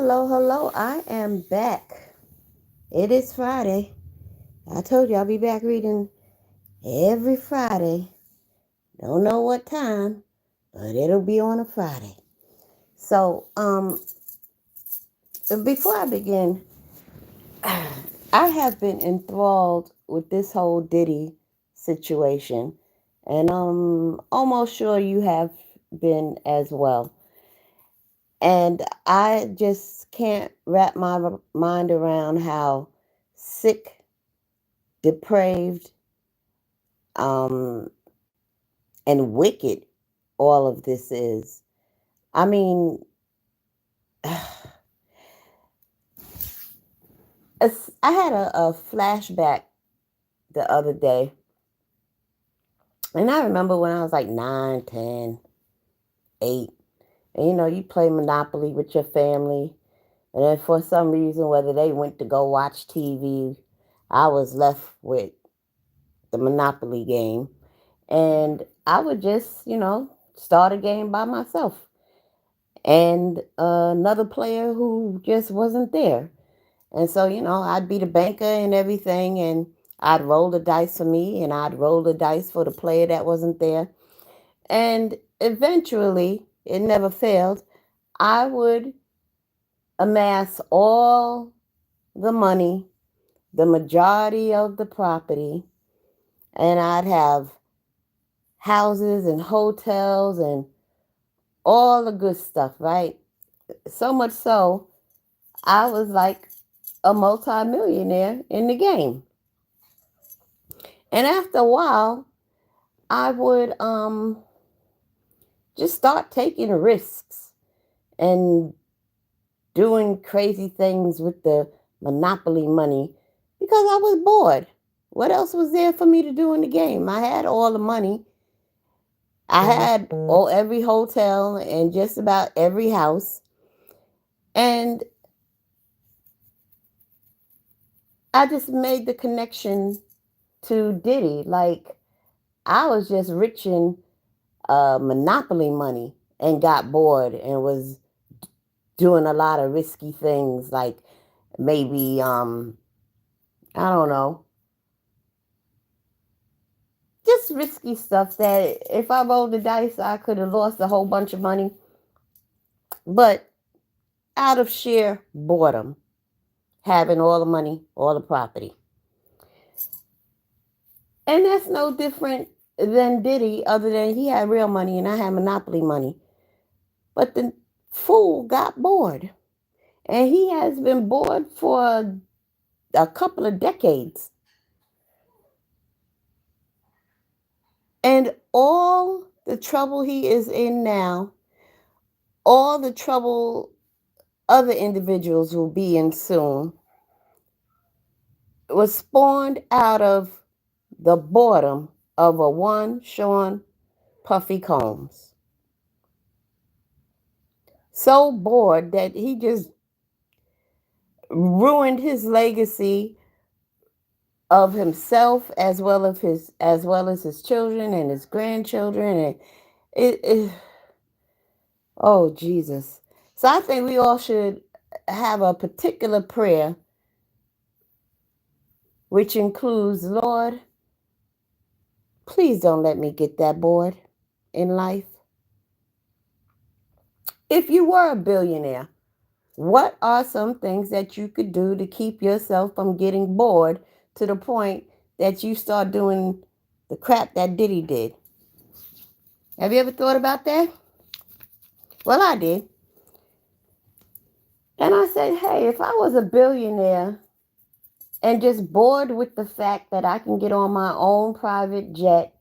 Hello. I am back. It is Friday. I told you I'll be back reading every Friday. Don't know what time, but it'll be on a Friday. So, before I begin, I have been enthralled with this whole Diddy situation, and I'm almost sure you have been as well. And I just can't wrap my mind around how sick, depraved, um, and wicked all of this is. I mean, I had a flashback the other day, and I remember when I was like 9, 10, 8, and you play Monopoly with your family, and then for some reason, whether they went to go watch TV, I was left with the Monopoly game, and I would just, start a game by myself. And another player who just wasn't there. And so, I'd be the banker and everything, and I'd roll the dice for me, and I'd roll the dice for the player that wasn't there. And eventually, it never failed, I would amass all the money, the majority of the property, and I'd have houses and hotels and all the good stuff, right? So much so, I was like a multimillionaire in the game. And after a while, I would just start taking risks and doing crazy things with the Monopoly money because I was bored. What else was there for me to do in the game? I had all the money. I had every hotel and just about every house. And I just made the connection to Diddy. Like, I was just rich in Monopoly money and got bored and was doing a lot of risky things, like maybe I don't know, just risky stuff that if I rolled the dice I could have lost a whole bunch of money, but out of sheer boredom, having all the money, all the property. And that's no different than Diddy, other than he had real money and I had Monopoly money. But the fool got bored. And he has been bored for a couple of decades. And all the trouble he is in now, all the trouble other individuals will be in soon, was spawned out of the boredom of a one Sean Puffy Combs. So bored that he just ruined his legacy of himself as well as his children and his grandchildren, and it oh Jesus. So I think we all should have a particular prayer which includes, Lord, please don't let me get that bored in life. If you were a billionaire, what are some things that you could do to keep yourself from getting bored to the point that you start doing the crap that Diddy did? Have you ever thought about that? Well, I did. And I said, hey, if I was a billionaire and just bored with the fact that I can get on my own private jet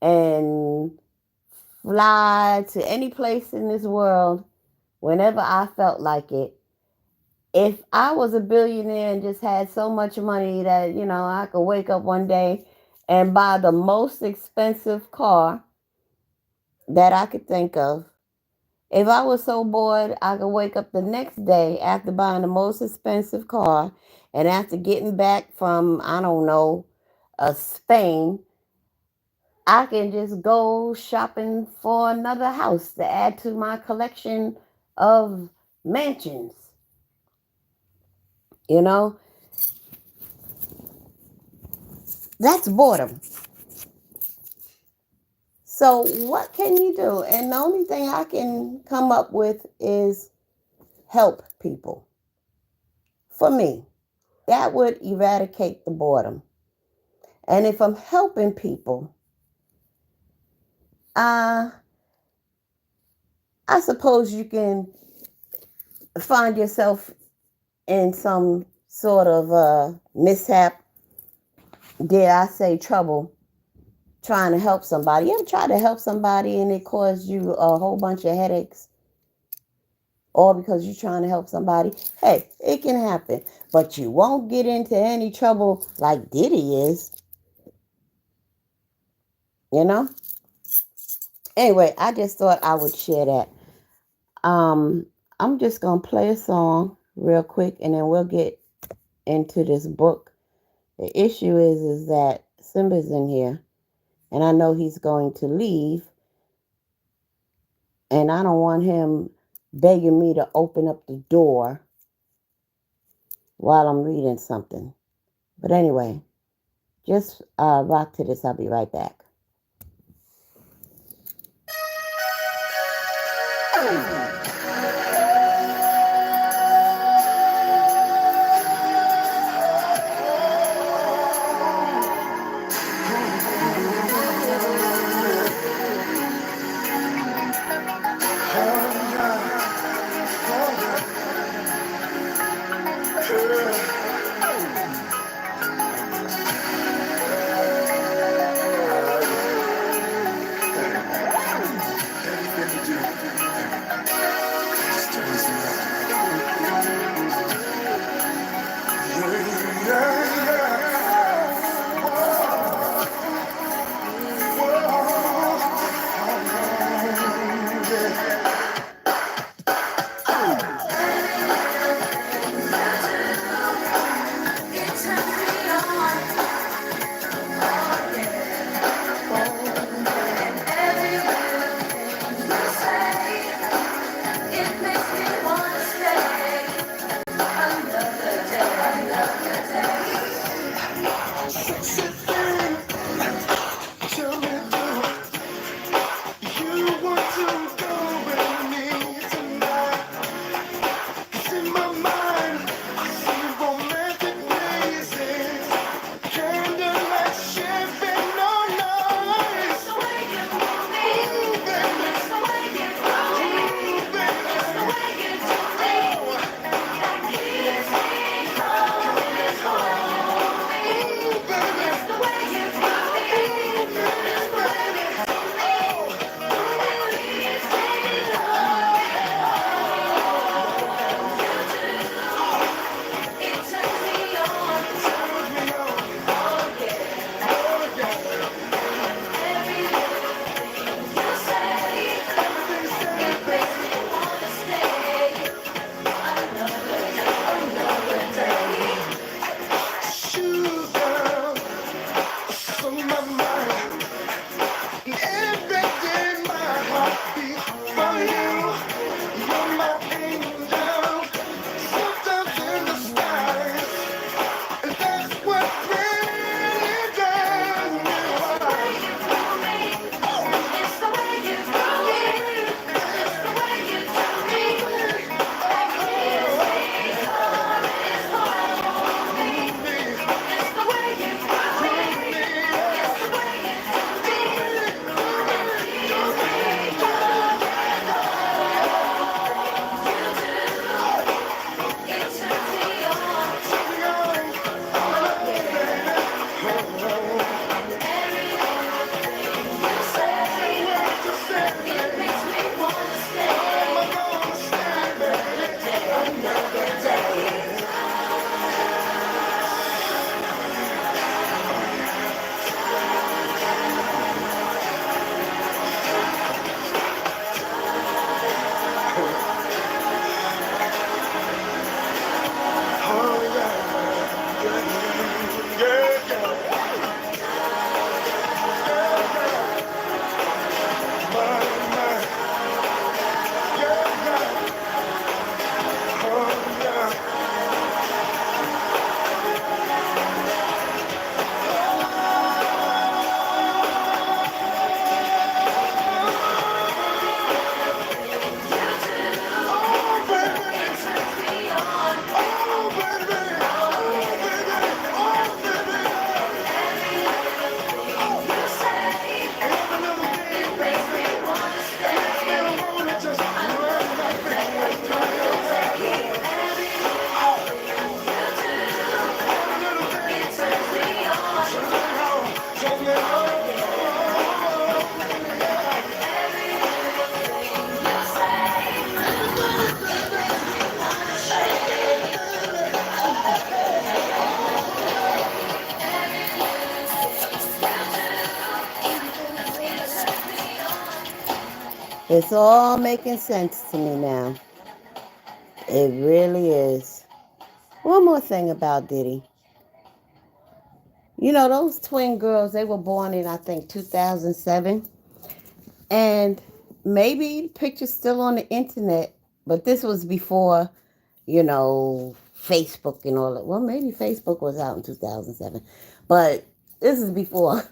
and fly to any place in this world whenever I felt like it, if I was a billionaire and just had so much money that, I could wake up one day and buy the most expensive car that I could think of, if I was so bored, I could wake up the next day after buying the most expensive car and after getting back from, I don't know, Spain, I can just go shopping for another house to add to my collection of mansions. You know, that's boredom. So what can you do? And the only thing I can come up with is help people. For me, that would eradicate the boredom. And if I'm helping people, uh, I suppose you can find yourself in some sort of mishap, dare I say trouble, trying to help somebody. You ever try to help somebody and it caused you a whole bunch of headaches? All because you're trying to help somebody? Hey, it can happen. But you won't get into any trouble like Diddy is, you know? Anyway, I just thought I would share that. Um, I'm just gonna play a song real quick and then we'll get into this book. The issue is that Simba's in here and I know he's going to leave and I don't want him begging me to open up the door while I'm reading something. But anyway, just rock to this. I'll be right back. It's all making sense to me now. It really is. One more thing about Diddy. You know, those twin girls, they were born in, I think, 2007. And maybe the picture's still on the internet, but this was before, Facebook and all that. Well, maybe Facebook was out in 2007, but this is before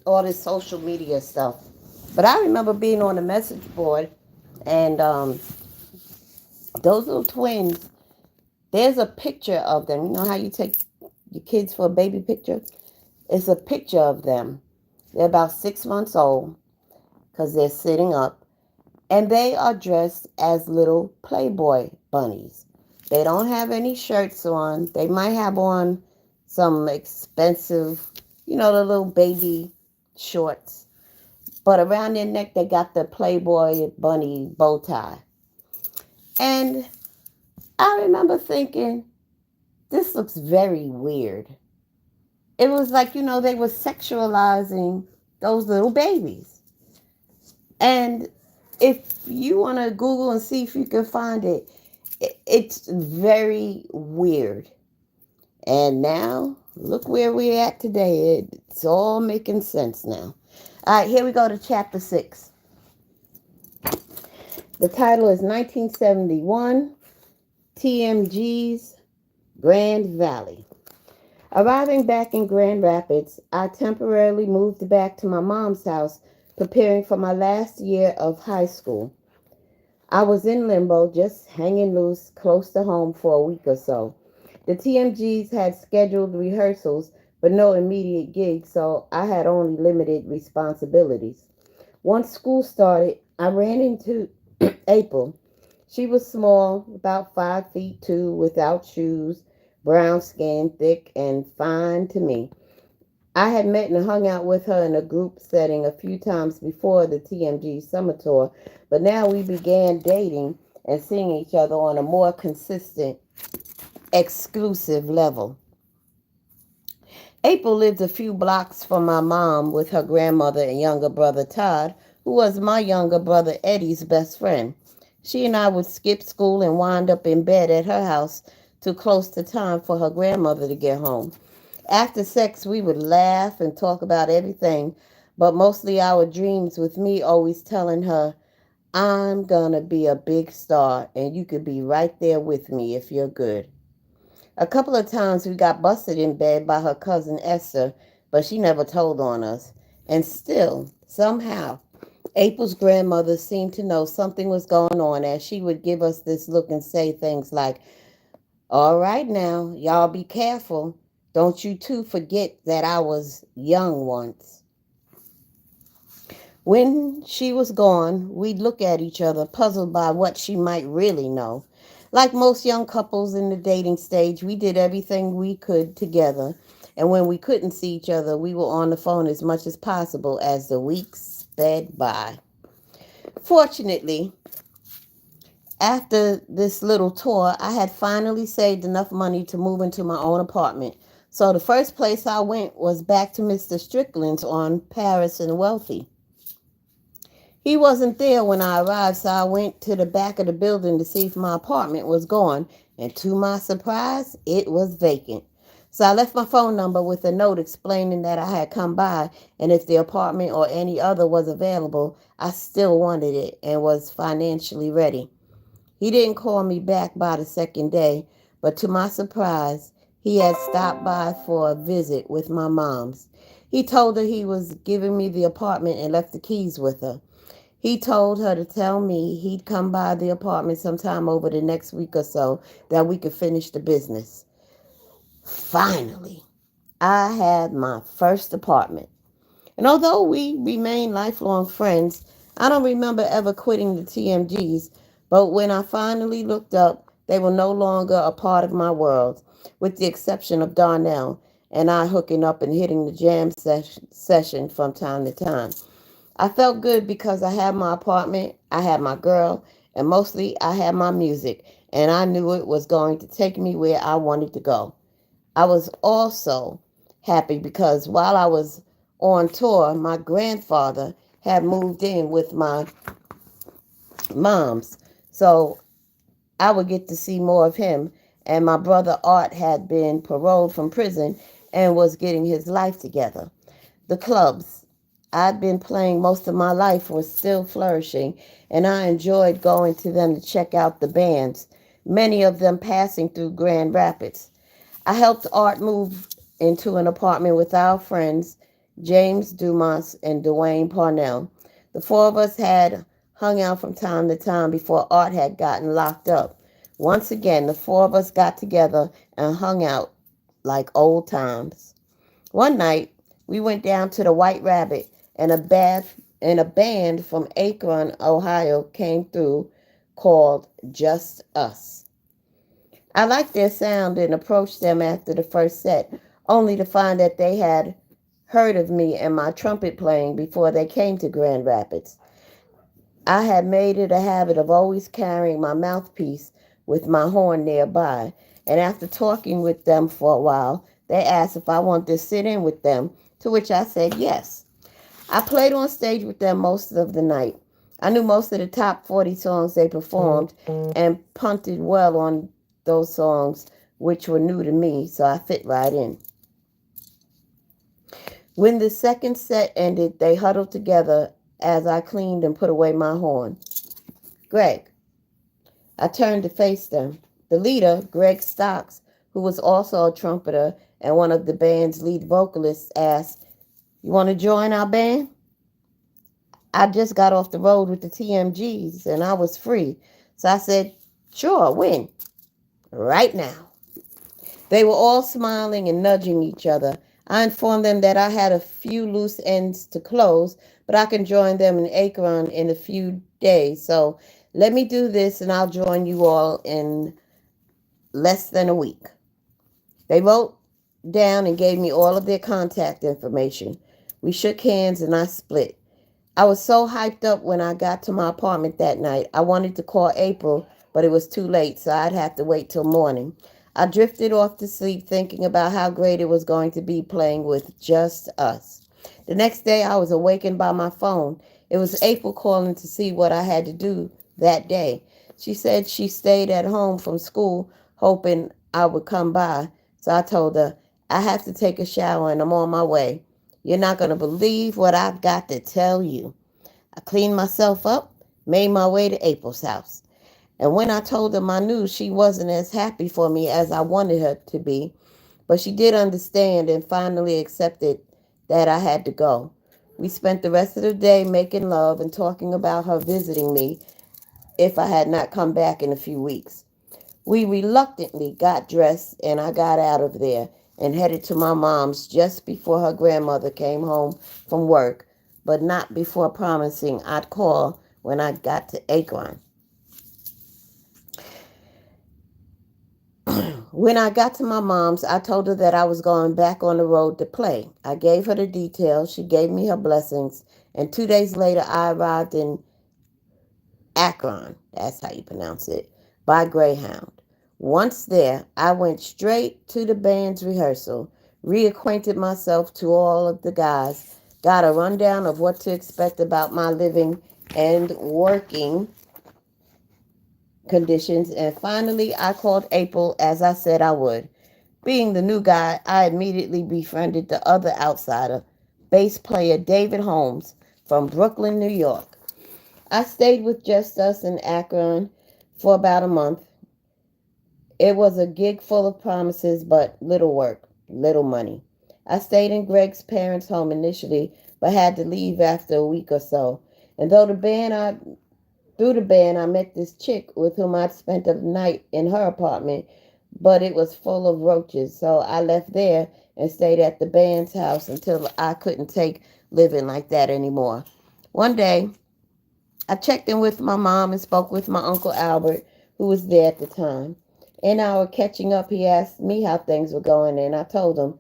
all this social media stuff. But I remember being on the message board, and those little twins, there's a picture of them. You know how you take your kids for a baby picture? It's a picture of them. They're about 6 months old because they're sitting up, and they are dressed as little Playboy bunnies. They don't have any shirts on. They might have on some expensive, the little baby shorts. But around their neck, they got the Playboy bunny bow tie. And I remember thinking, this looks very weird. It was like, they were sexualizing those little babies. And if you want to Google and see if you can find it, it's very weird. And now, look where we're at today. It's all making sense now. All right, here we go to chapter 6. The title is 1971 TMG's Grand Valley. Arriving back in Grand Rapids, I temporarily moved back to my mom's house, preparing for my last year of high school. I was in limbo, just hanging loose close to home for a week or so. The TMGs had scheduled rehearsals, but no immediate gigs, so I had only limited responsibilities. Once school started, I ran into April. She was small, about 5'2", without shoes, brown skin, thick and fine to me. I had met and hung out with her in a group setting a few times before the TMG summer tour, but now we began dating and seeing each other on a more consistent, exclusive level. April lived a few blocks from my mom with her grandmother and younger brother Todd, who was my younger brother Eddie's best friend. She and I would skip school and wind up in bed at her house too close to time for her grandmother to get home. After sex, we would laugh and talk about everything, but mostly our dreams, with me always telling her, I'm gonna be a big star and you could be right there with me if you're good. A couple of times we got busted in bed by her cousin Esther, but she never told on us. And still, somehow, April's grandmother seemed to know something was going on, as she would give us this look and say things like, all right now, y'all be careful. Don't you two forget that I was young once. When she was gone, we'd look at each other, puzzled by what she might really know. Like most young couples in the dating stage, we did everything we could together. And when we couldn't see each other, we were on the phone as much as possible as the weeks sped by. Fortunately, after this little tour, I had finally saved enough money to move into my own apartment. So the first place I went was back to Mr. Strickland's on Paris and Wealthy. He wasn't there when I arrived, so I went to the back of the building to see if my apartment was gone, and to my surprise, it was vacant. So I left my phone number with a note explaining that I had come by, and if the apartment or any other was available, I still wanted it and was financially ready. He didn't call me back by the second day, but to my surprise, he had stopped by for a visit with my mom's. He told her he was giving me the apartment and left the keys with her. He told her to tell me he'd come by the apartment sometime over the next week or so that we could finish the business. Finally, I had my first apartment. And although we remain lifelong friends, I don't remember ever quitting the TMGs. But when I finally looked up, they were no longer a part of my world, with the exception of Darnell and I hooking up and hitting the jam session from time to time. I felt good because I had my apartment, I had my girl, and mostly I had my music, and I knew it was going to take me where I wanted to go. I was also happy because while I was on tour, my grandfather had moved in with my mom's. So I would get to see more of him. And my brother Art had been paroled from prison and was getting his life together. The clubs I'd been playing most of my life were still flourishing, and I enjoyed going to them to check out the bands, many of them passing through Grand Rapids. I helped Art move into an apartment with our friends, James Dumas and Dwayne Parnell. The four of us had hung out from time to time before Art had gotten locked up. Once again, the four of us got together and hung out like old times. One night, we went down to the White Rabbit, and a band from Akron, Ohio came through called Just Us. I liked their sound and approached them after the first set, only to find that they had heard of me and my trumpet playing before they came to Grand Rapids. I had made it a habit of always carrying my mouthpiece with my horn nearby, and after talking with them for a while, they asked if I wanted to sit in with them, to which I said yes. I played on stage with them most of the night. I knew most of the top 40 songs they performed and punted well on those songs, which were new to me, so I fit right in. When the second set ended, they huddled together as I cleaned and put away my horn. Greg. I turned to face them. The leader, Greg Stocks, who was also a trumpeter and one of the band's lead vocalists, asked, "You want to join our band?" I just got off the road with the TMGs and I was free. So I said, "Sure, when?" "Right now." They were all smiling and nudging each other. I informed them that I had a few loose ends to close, but I can join them in Akron in a few days. So let me do this and I'll join you all in less than a week. They wrote down and gave me all of their contact information. We shook hands and I split. I was so hyped up when I got to my apartment that night. I wanted to call April, but it was too late, so I'd have to wait till morning. I drifted off to sleep thinking about how great it was going to be playing with Just Us. The next day, I was awakened by my phone. It was April calling to see what I had to do that day. She said she stayed at home from school, hoping I would come by. So I told her, "I have to take a shower and I'm on my way. You're not going to believe what I've got to tell you." I cleaned myself up, made my way to April's house. And when I told her my news, she wasn't as happy for me as I wanted her to be. But she did understand and finally accepted that I had to go. We spent the rest of the day making love and talking about her visiting me if I had not come back in a few weeks. We reluctantly got dressed and I got out of there and headed to my mom's just before her grandmother came home from work, but not before promising I'd call when I got to Akron. When I got to my mom's, I told her that I was going back on the road to play. I gave her the details, she gave me her blessings, and 2 days later I arrived in Akron, that's how you pronounce it, by Greyhound. Once there, I went straight to the band's rehearsal, reacquainted myself to all of the guys, got a rundown of what to expect about my living and working conditions, and finally I called April as I said I would. Being the new guy, I immediately befriended the other outsider, bass player David Holmes from Brooklyn, New York. I stayed with Just Us in Akron for about a month. It was a gig full of promises, but little work, little money. I stayed in Greg's parents' home initially, but had to leave after a week or so. And through the band, I met this chick with whom I'd spent a night in her apartment, but it was full of roaches, so I left there and stayed at the band's house until I couldn't take living like that anymore. One day, I checked in with my mom and spoke with my Uncle Albert, who was there at the time. In our catching up, he asked me how things were going, and I told him,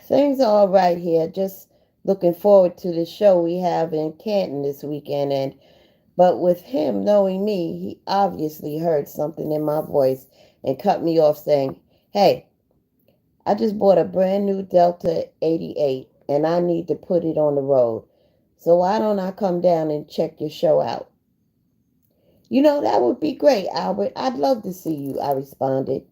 "Things are all right here, just looking forward to the show we have in Canton this weekend." But with him knowing me, he obviously heard something in my voice and cut me off saying, "Hey, I just bought a brand new Delta 88 and I need to put it on the road. So why don't I come down and check your show out? That would be great, Albert. I'd love to see you, I responded.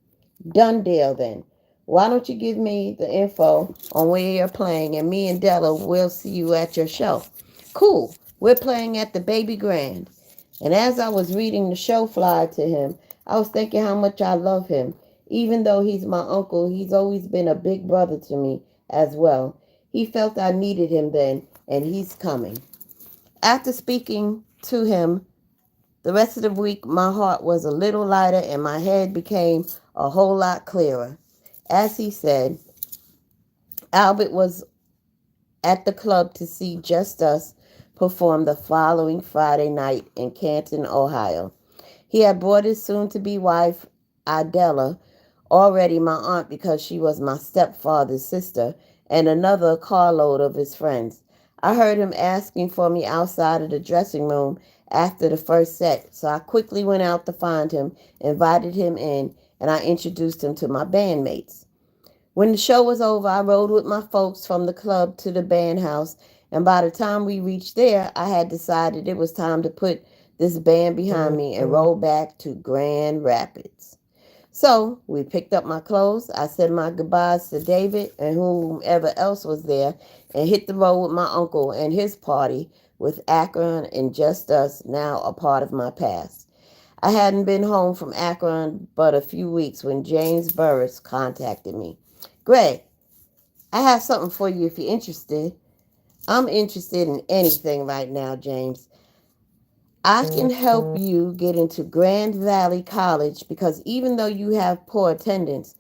Done deal then. Why don't you give me the info on where you're playing, and me and Della will see you at your show. Cool. We're playing at the Baby Grand. And as I was reading the show flyer to him, I was thinking how much I love him. Even though he's my uncle, he's always been a big brother to me as well. He felt I needed him then, and he's coming. After speaking to him the rest of the week, my heart was a little lighter and my head became a whole lot clearer. As he said, Albert was at the club to see Just Us perform the following Friday night in Canton, Ohio. He had brought his soon-to-be wife, Idella, already my aunt because she was my stepfather's sister, and another carload of his friends. I heard him asking for me outside of the dressing room after the first set, so I quickly went out to find him, invited him in, and I introduced him to my bandmates. When the show was over, I rode with my folks from the club to the band house, and by the time we reached there, I had decided it was time to put this band behind me and roll back to Grand Rapids. So we picked up my clothes. I said my goodbyes to David and whomever else was there and hit the road with my uncle and his party with Akron and Just Us now a part of my past. I hadn't been home from Akron but a few weeks when James Burris contacted me. Greg, I have something for you if you're interested. I'm interested in anything right now, James. I can help you get into Grand Valley College because even though you have poor attendance,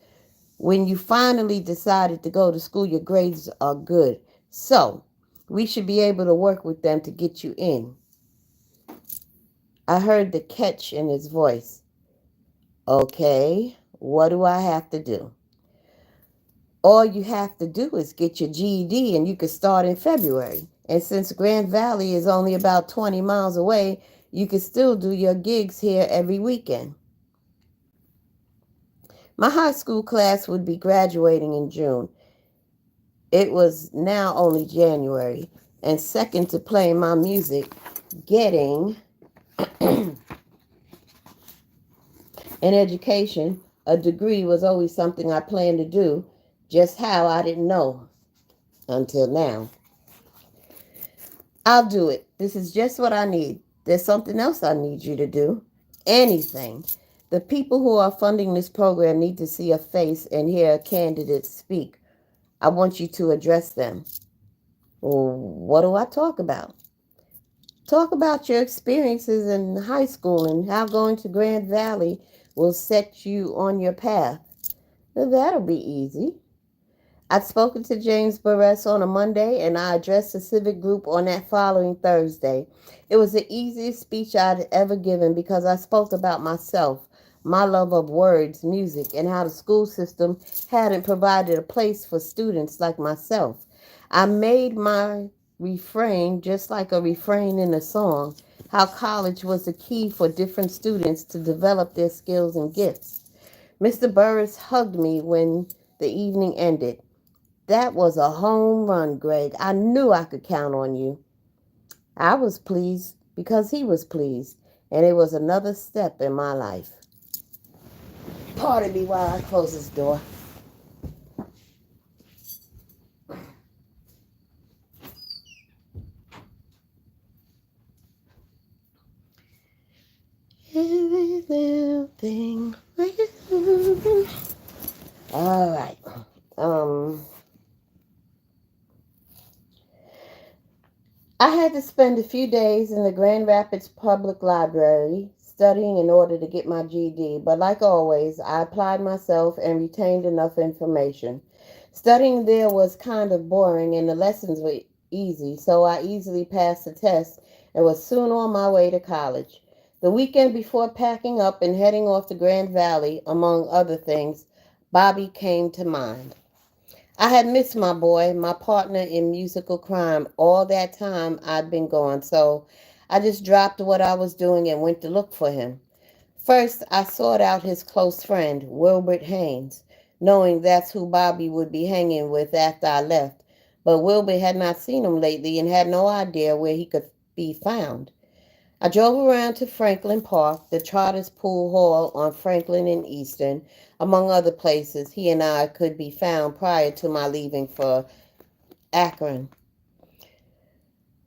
when you finally decided to go to school, your grades are good. So, we should be able to work with them to get you in. I heard the catch in his voice. Okay, what do I have to do? All you have to do is get your GED and you can start in February. And since Grand Valley is only about 20 miles away, you can still do your gigs here every weekend. My high school class would be graduating in June. It was now only January. And second to playing my music, getting an education, a degree was always something I planned to do. Just how, I didn't know until now. I'll do it. This is just what I need. There's something else I need you to do. Anything. The people who are funding this program need to see a face and hear a candidate speak. I want you to address them. Well, what do I talk about? Talk about your experiences in high school and how going to Grand Valley will set you on your path. Well, that'll be easy. I'd spoken to James Burress on a Monday, and I addressed the civic group on that following Thursday. It was the easiest speech I'd ever given because I spoke about myself, my love of words, music, and how the school system hadn't provided a place for students like myself. I made my refrain just like a refrain in a song, how college was the key for different students to develop their skills and gifts. Mr. Burris hugged me when the evening ended. That was a home run, Greg. I knew I could count on you. I was pleased because he was pleased, and it was another step in my life. Pardon me while I close this door. Every little thing. All right. I had to spend a few days in the Grand Rapids Public Library studying in order to get my GED, but like always, I applied myself and retained enough information. Studying there was kind of boring and the lessons were easy, so I easily passed the test and was soon on my way to college. The weekend before packing up and heading off to Grand Valley, among other things, Bobby came to mind. I had missed my boy, my partner in musical crime, all that time I'd been gone, so I just dropped what I was doing and went to look for him. First, I sought out his close friend, Wilbert Haynes, knowing that's who Bobby would be hanging with after I left. but Wilbur had not seen him lately and had no idea where he could be found. I drove around to Franklin Park, the Trotters Pool Hall on Franklin and Eastern, among other places he and I could be found prior to my leaving for Akron.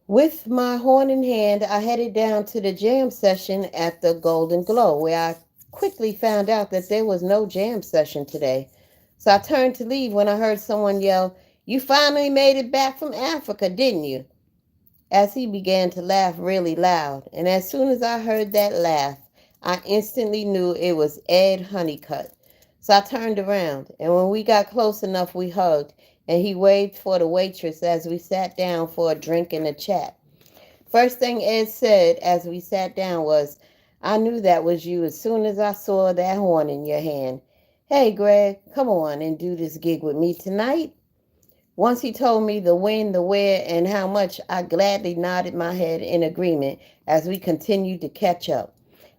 With my horn in hand, I headed down to the jam session at the Golden Glow, where I quickly found out that there was no jam session today. So I turned to leave when I heard someone yell, "You finally made it back from Africa, didn't you?" As he began to laugh really loud. And as soon as I heard that laugh, I instantly knew it was Ed Honeycutt. So I turned around, and when we got close enough, we hugged, and he waved for the waitress as we sat down for a drink and a chat. First thing Ed said as we sat down was, "I knew that was you as soon as I saw that horn in your hand. Hey, Greg, come on and do this gig with me tonight." Once he told me the when, the where, and how much, I gladly nodded my head in agreement as we continued to catch up.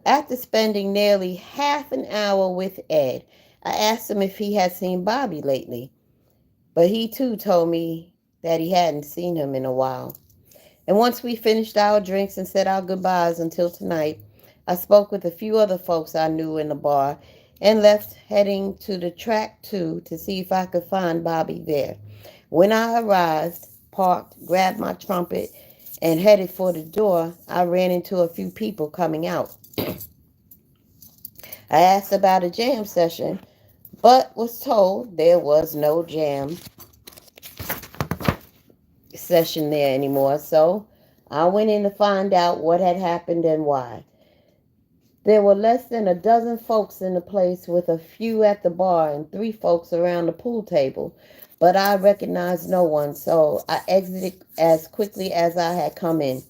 After spending nearly half an hour with Ed, I asked him if he had seen Bobby lately, but he too told me that he hadn't seen him in a while. And once we finished our drinks and said our goodbyes until tonight, I spoke with a few other folks I knew in the bar and left heading to the track 2 to see if I could find Bobby there. When I arrived, parked, grabbed my trumpet, and headed for the door, I ran into a few people coming out. I asked about a jam session, but was told there was no jam session there anymore, so I went in to find out what had happened and why. There were less than a dozen folks in the place, with a few at the bar and 3 folks around the pool table, but I recognized no one, so I exited as quickly as I had come in.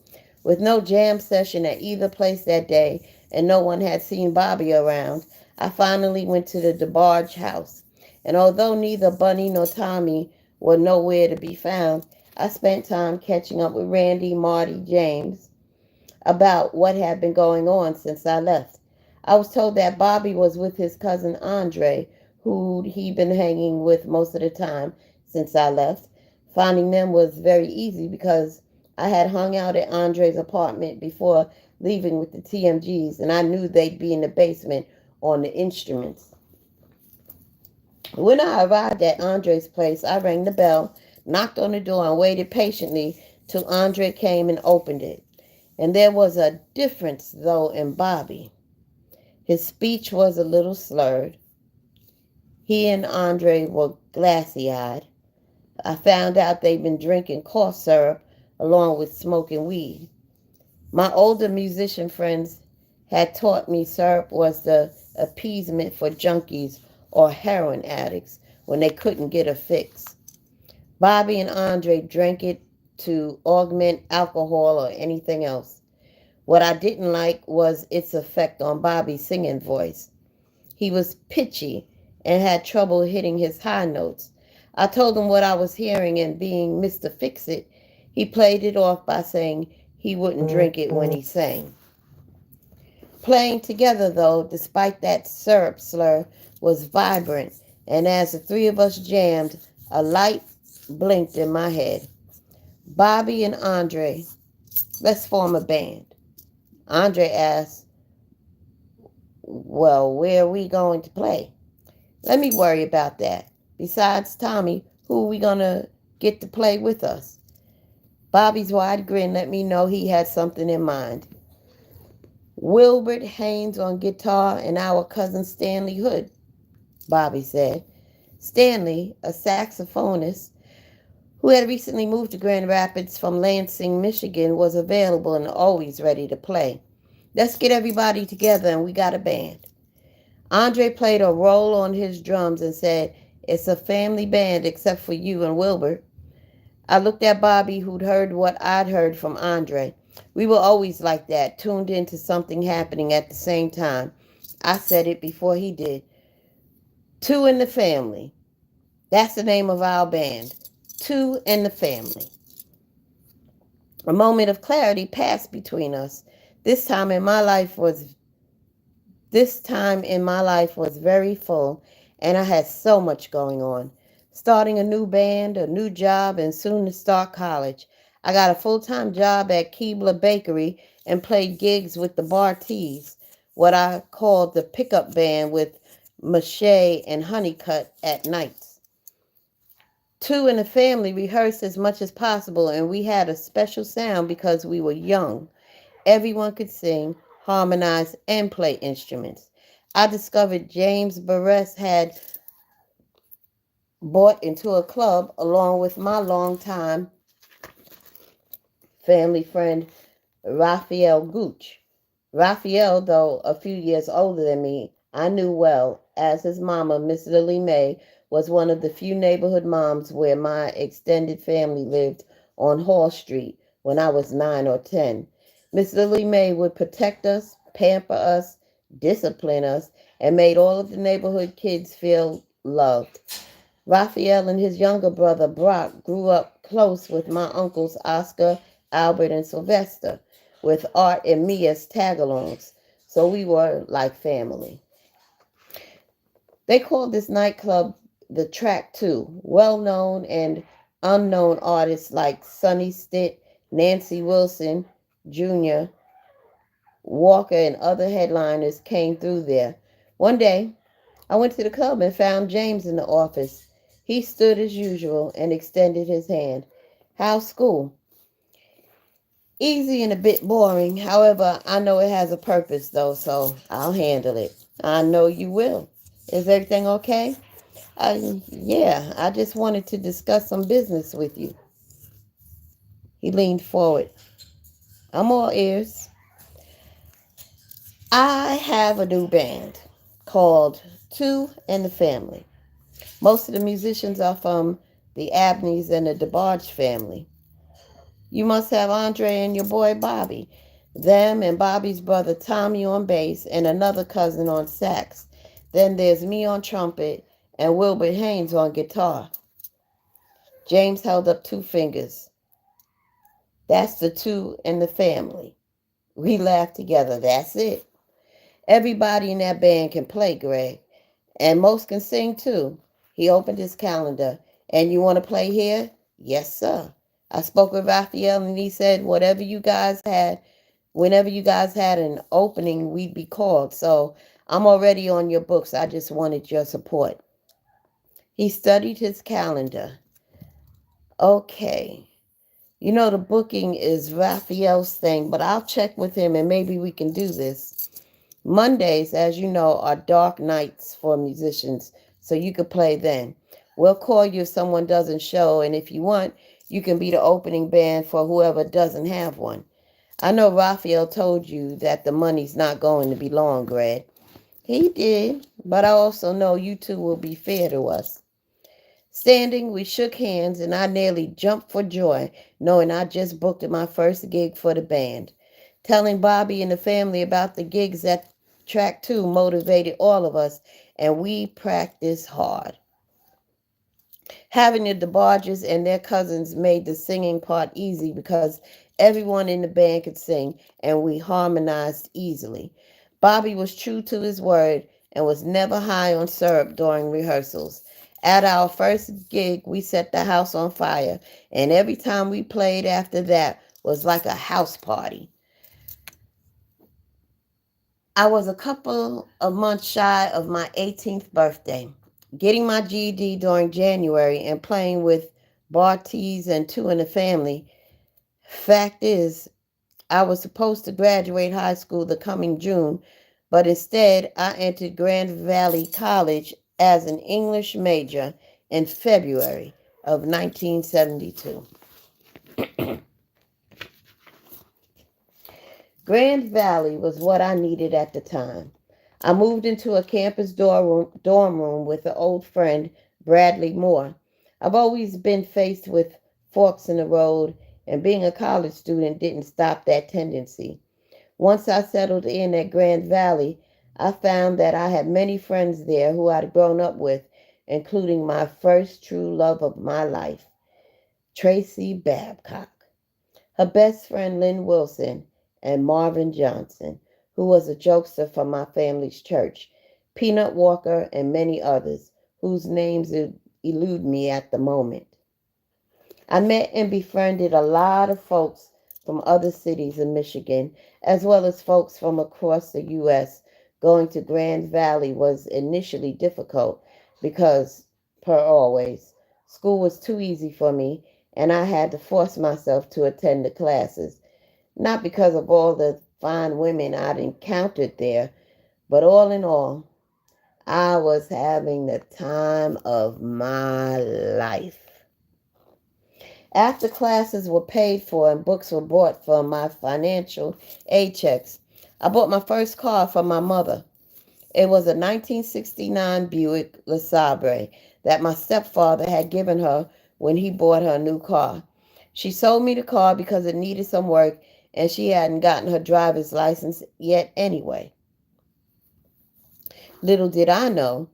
With no jam session at either place that day and no one had seen Bobby around, I finally went to the DeBarge house. And although neither Bunny nor Tommy were nowhere to be found, I spent time catching up with Randy, Marty, James about what had been going on since I left. I was told that Bobby was with his cousin Andre, who he'd been hanging with most of the time since I left. Finding them was very easy because I had hung out at Andre's apartment before leaving with the TMGs, and I knew they'd be in the basement on the instruments. When I arrived at Andre's place, I rang the bell, knocked on the door, and waited patiently till Andre came and opened it. And there was a difference, though, in Bobby. His speech was a little slurred. He and Andre were glassy-eyed. I found out they'd been drinking cough syrup along with smoking weed. My older musician friends had taught me syrup was the appeasement for junkies or heroin addicts when they couldn't get a fix. Bobby and Andre drank it to augment alcohol or anything else. What I didn't like was its effect on Bobby's singing voice. He was pitchy and had trouble hitting his high notes. I told him what I was hearing, and being Mr. Fix-It, he played it off by saying he wouldn't drink it when he sang. Playing together, though, despite that syrup slur, was vibrant, and as the 3 of us jammed, a light blinked in my head. "Bobby and Andre, let's form a band." Andre asked, "Well, where are we going to play?" "Let me worry about that. Besides Tommy, who are we going to get to play with us?" Bobby's wide grin let me know he had something in mind. "Wilbert Haynes on guitar and our cousin Stanley Hood," Bobby said. Stanley, a saxophonist who had recently moved to Grand Rapids from Lansing, Michigan, was available and always ready to play. "Let's get everybody together and we got a band." Andre played a roll on his drums and said, "It's a family band except for you and Wilbur." I looked at Bobby, who'd heard what I'd heard from Andre. We were always like that, tuned into something happening at the same time. I said it before he did. "Two in the Family. That's the name of our band. Two in the Family." A moment of clarity passed between us. This time in my life was very full, and I had so much going on. starting a new band, a new job, and soon to start college. I got a full-time job at Keebler Bakery and played gigs with the Bartees, what I called the pickup band with Mache and Honeycutt at nights. Two in the family rehearsed as much as possible, and we had a special sound because we were young. Everyone could sing, harmonize, and play instruments. I discovered James Barres had bought into a club along with my longtime family friend Raphael Gooch. Raphael, though a few years older than me, I knew well, as his mama, Miss Lily Mae, was one of the few neighborhood moms where my extended family lived on Hall Street when I was 9 or 10. Miss Lily Mae would protect us, pamper us, discipline us, and made all of the neighborhood kids feel loved. Raphael and his younger brother Brock grew up close with my uncles Oscar, Albert, and Sylvester, with Art and me as tagalongs, so we were like family. They called this nightclub the Track 2. Well-known and unknown artists like Sonny Stitt, Nancy Wilson Jr., Walker, and other headliners came through there. One day, I went to the club and found James in the office. He stood as usual and extended his hand. How's school? Easy and a bit boring. However, I know it has a purpose, though, so I'll handle it. I know you will. Is everything okay? Yeah, I just wanted to discuss some business with you. He leaned forward. I'm all ears. I have a new band called Two and the Family. Most of the musicians are from the Abneys and the DeBarge family. You must have Andre and your boy Bobby. Them and Bobby's brother Tommy on bass and another cousin on sax. Then there's me on trumpet and Wilbert Haynes on guitar. James held up two fingers. That's the Two in the Family. We laughed together. That's it. Everybody in that band can play, Greg. And most can sing too. He opened his calendar. And you want to play here? Yes, sir. I spoke with Raphael and he said whenever you guys had an opening, we'd be called. So I'm already on your books. I just wanted your support. He studied his calendar. Okay. You know the booking is Raphael's thing, but I'll check with him and maybe we can do this. Mondays, as you know, are dark nights for musicians, so you could play then. We'll call you if someone doesn't show, and if you want, you can be the opening band for whoever doesn't have one. I know Raphael told you that the money's not going to be long, Greg. He did, but I also know you two will be fair to us. Standing, we shook hands, and I nearly jumped for joy, knowing I just booked my first gig for the band. Telling Bobby and the family about the gigs at Track 2 motivated all of us, and we practiced hard. Having the DeBarges and their cousins made the singing part easy because everyone in the band could sing, and we harmonized easily. Bobby was true to his word and was never high on syrup during rehearsals. At our first gig, we set the house on fire, and every time we played after that was like a house party. I was a couple of months shy of my 18th birthday, getting my GED during January and playing with Bartees and Two in the Family. Fact is, I was supposed to graduate high school the coming June, but instead I entered Grand Valley College as an English major in February of 1972. Grand Valley was what I needed at the time. I moved into a campus dorm room with an old friend, Bradley Moore. I've always been faced with forks in the road, and being a college student didn't stop that tendency. Once I settled in at Grand Valley, I found that I had many friends there who I'd grown up with, including my first true love of my life, Tracy Babcock, her best friend Lynn Wilson, and Marvin Johnson, who was a jokester from my family's church, Peanut Walker, and many others, whose names elude me at the moment. I met and befriended a lot of folks from other cities in Michigan, as well as folks from across the U.S. Going to Grand Valley was initially difficult because, per always, school was too easy for me, and I had to force myself to attend the classes. Not because of all the fine women I'd encountered there, but all in all, I was having the time of my life. After classes were paid for and books were bought from my financial aid checks, I bought my first car for my mother. It was a 1969 Buick LeSabre that my stepfather had given her when he bought her a new car. She sold me the car because it needed some work and she hadn't gotten her driver's license yet anyway. Little did I know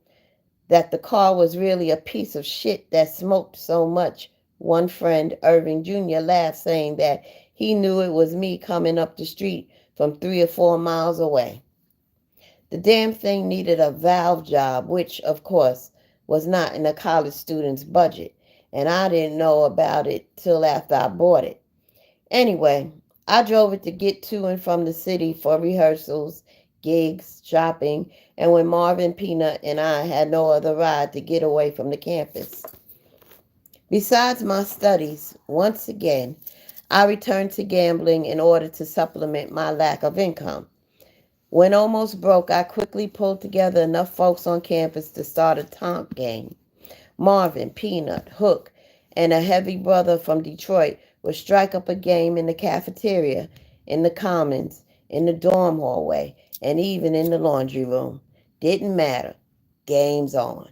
that the car was really a piece of shit that smoked so much. One friend, Irving Jr., laughed, saying that he knew it was me coming up the street from 3 or 4 miles away. The damn thing needed a valve job, which, of course, was not in a college student's budget, and I didn't know about it till after I bought it. Anyway, I drove it to get to and from the city for rehearsals, gigs, shopping, and when Marvin, Peanut, and I had no other ride to get away from the campus. Besides my studies, once again, I returned to gambling in order to supplement my lack of income. When almost broke, I quickly pulled together enough folks on campus to start a tomp game. Marvin, Peanut, Hook, and a heavy brother from Detroit would strike up a game in the cafeteria, in the commons, in the dorm hallway, and even in the laundry room. Didn't matter. Game's on.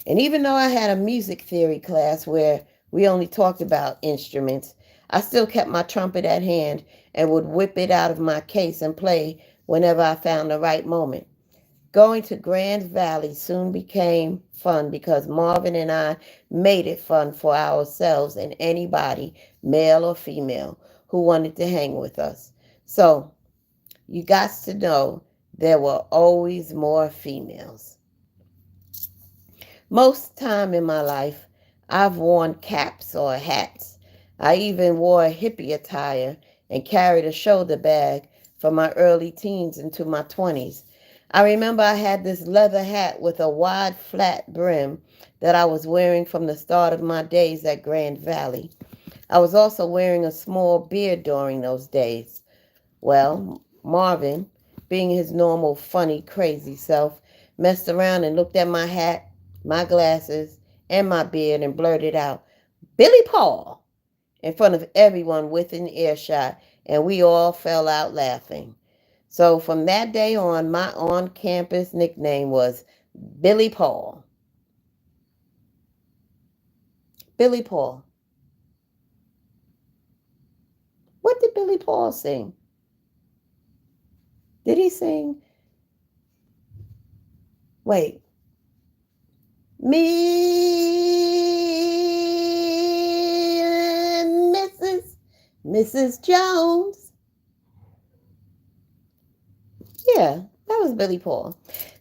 And even though I had a music theory class where we only talked about instruments, I still kept my trumpet at hand and would whip it out of my case and play whenever I found the right moment. Going to Grand Valley soon became fun because Marvin and I made it fun for ourselves and anybody, male or female, who wanted to hang with us. So, you got to know there were always more females. Most time in my life, I've worn caps or hats. I even wore a hippie attire and carried a shoulder bag from my early teens into my 20s. I remember I had this leather hat with a wide, flat brim that I was wearing from the start of my days at Grand Valley. I was also wearing a small beard during those days. Well, Marvin, being his normal, funny, crazy self, messed around and looked at my hat, my glasses, and my beard and blurted out, "Billy Paul," in front of everyone within earshot, and we all fell out laughing. So from that day on, my on-campus nickname was Billy Paul. Billy Paul. What did Billy Paul sing? Did he sing? Wait. Me and Mrs. Jones. Yeah, that was Billy Paul.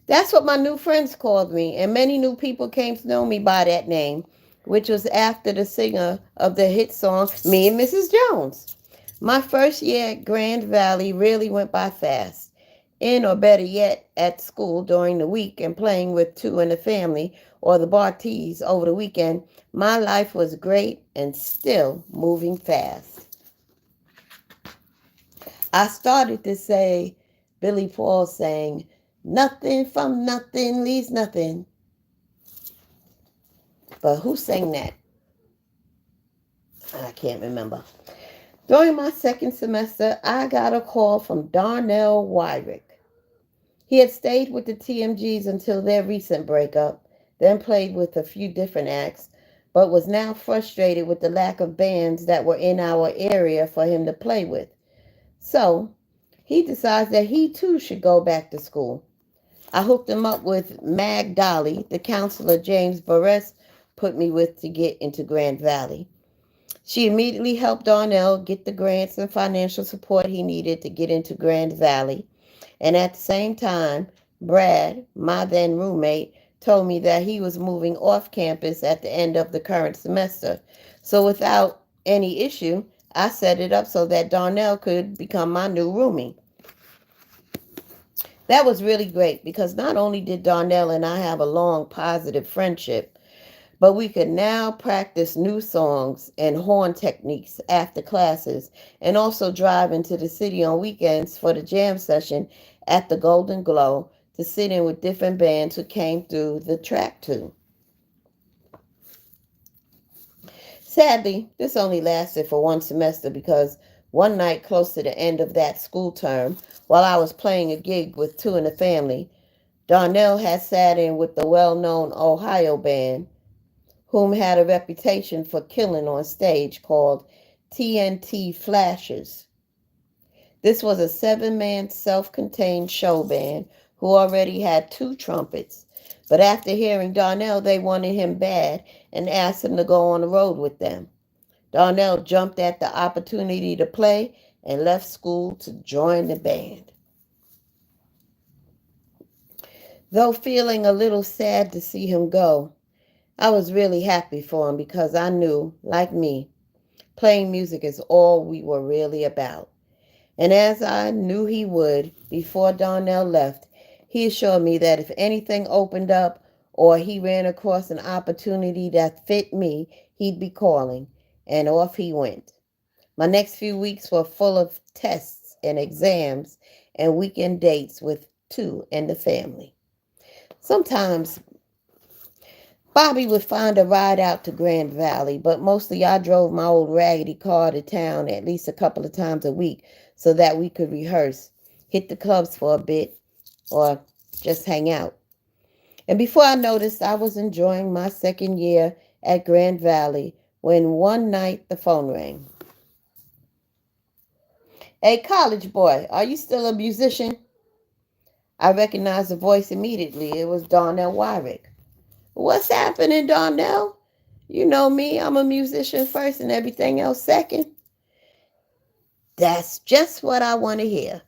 That's what my new friends called me, and many new people came to know me by that name, which was after the singer of the hit song, Me and Mrs. Jones. My first year at Grand Valley really went by fast. In, or better yet, at school during the week and playing with Two in the Family or the Bartees over the weekend, my life was great and still moving fast. I started to say Billy Paul sang, "Nothing from nothing leaves nothing." But who sang that? I can't remember. During my second semester, I got a call from Darnell Wyrick. He had stayed with the TMGs until their recent breakup, then played with a few different acts, but was now frustrated with the lack of bands that were in our area for him to play with. So, he decides that he too should go back to school. I hooked him up with Mag Dolly, the counselor James Barres put me with to get into Grand Valley. She immediately helped Darnell get the grants and financial support he needed to get into Grand Valley. And at the same time, Brad, my then roommate, told me that he was moving off campus at the end of the current semester. So without any issue, I set it up so that Darnell could become my new roomie. That was really great because not only did Darnell and I have a long, positive friendship, but we could now practice new songs and horn techniques after classes and also drive into the city on weekends for the jam session at the Golden Glow to sit in with different bands who came through the track too. Sadly, this only lasted for one semester because one night close to the end of that school term, while I was playing a gig with Two in the Family, Darnell had sat in with the well-known Ohio band, whom had a reputation for killing on stage, called TNT Flashes. This was a 7-man self-contained show band who already had 2 trumpets. But after hearing Darnell, they wanted him bad and asked him to go on the road with them. Darnell jumped at the opportunity to play and left school to join the band. Though feeling a little sad to see him go, I was really happy for him because I knew, like me, playing music is all we were really about. And as I knew he would before Darnell left, he assured me that if anything opened up or he ran across an opportunity that fit me, he'd be calling. And off he went. My next few weeks were full of tests and exams and weekend dates with Two and the Family. Sometimes Bobby would find a ride out to Grand Valley, but mostly I drove my old raggedy car to town at least a couple of times a week so that we could rehearse, hit the clubs for a bit, or just hang out. And before I noticed, I was enjoying my second year at Grand Valley when one night the phone rang. "Hey, college boy, are you still a musician?" I recognized the voice immediately. It was Darnell Wyrick. "What's happening, Darnell? You know me, I'm a musician first and everything else second." "That's just what I want to hear.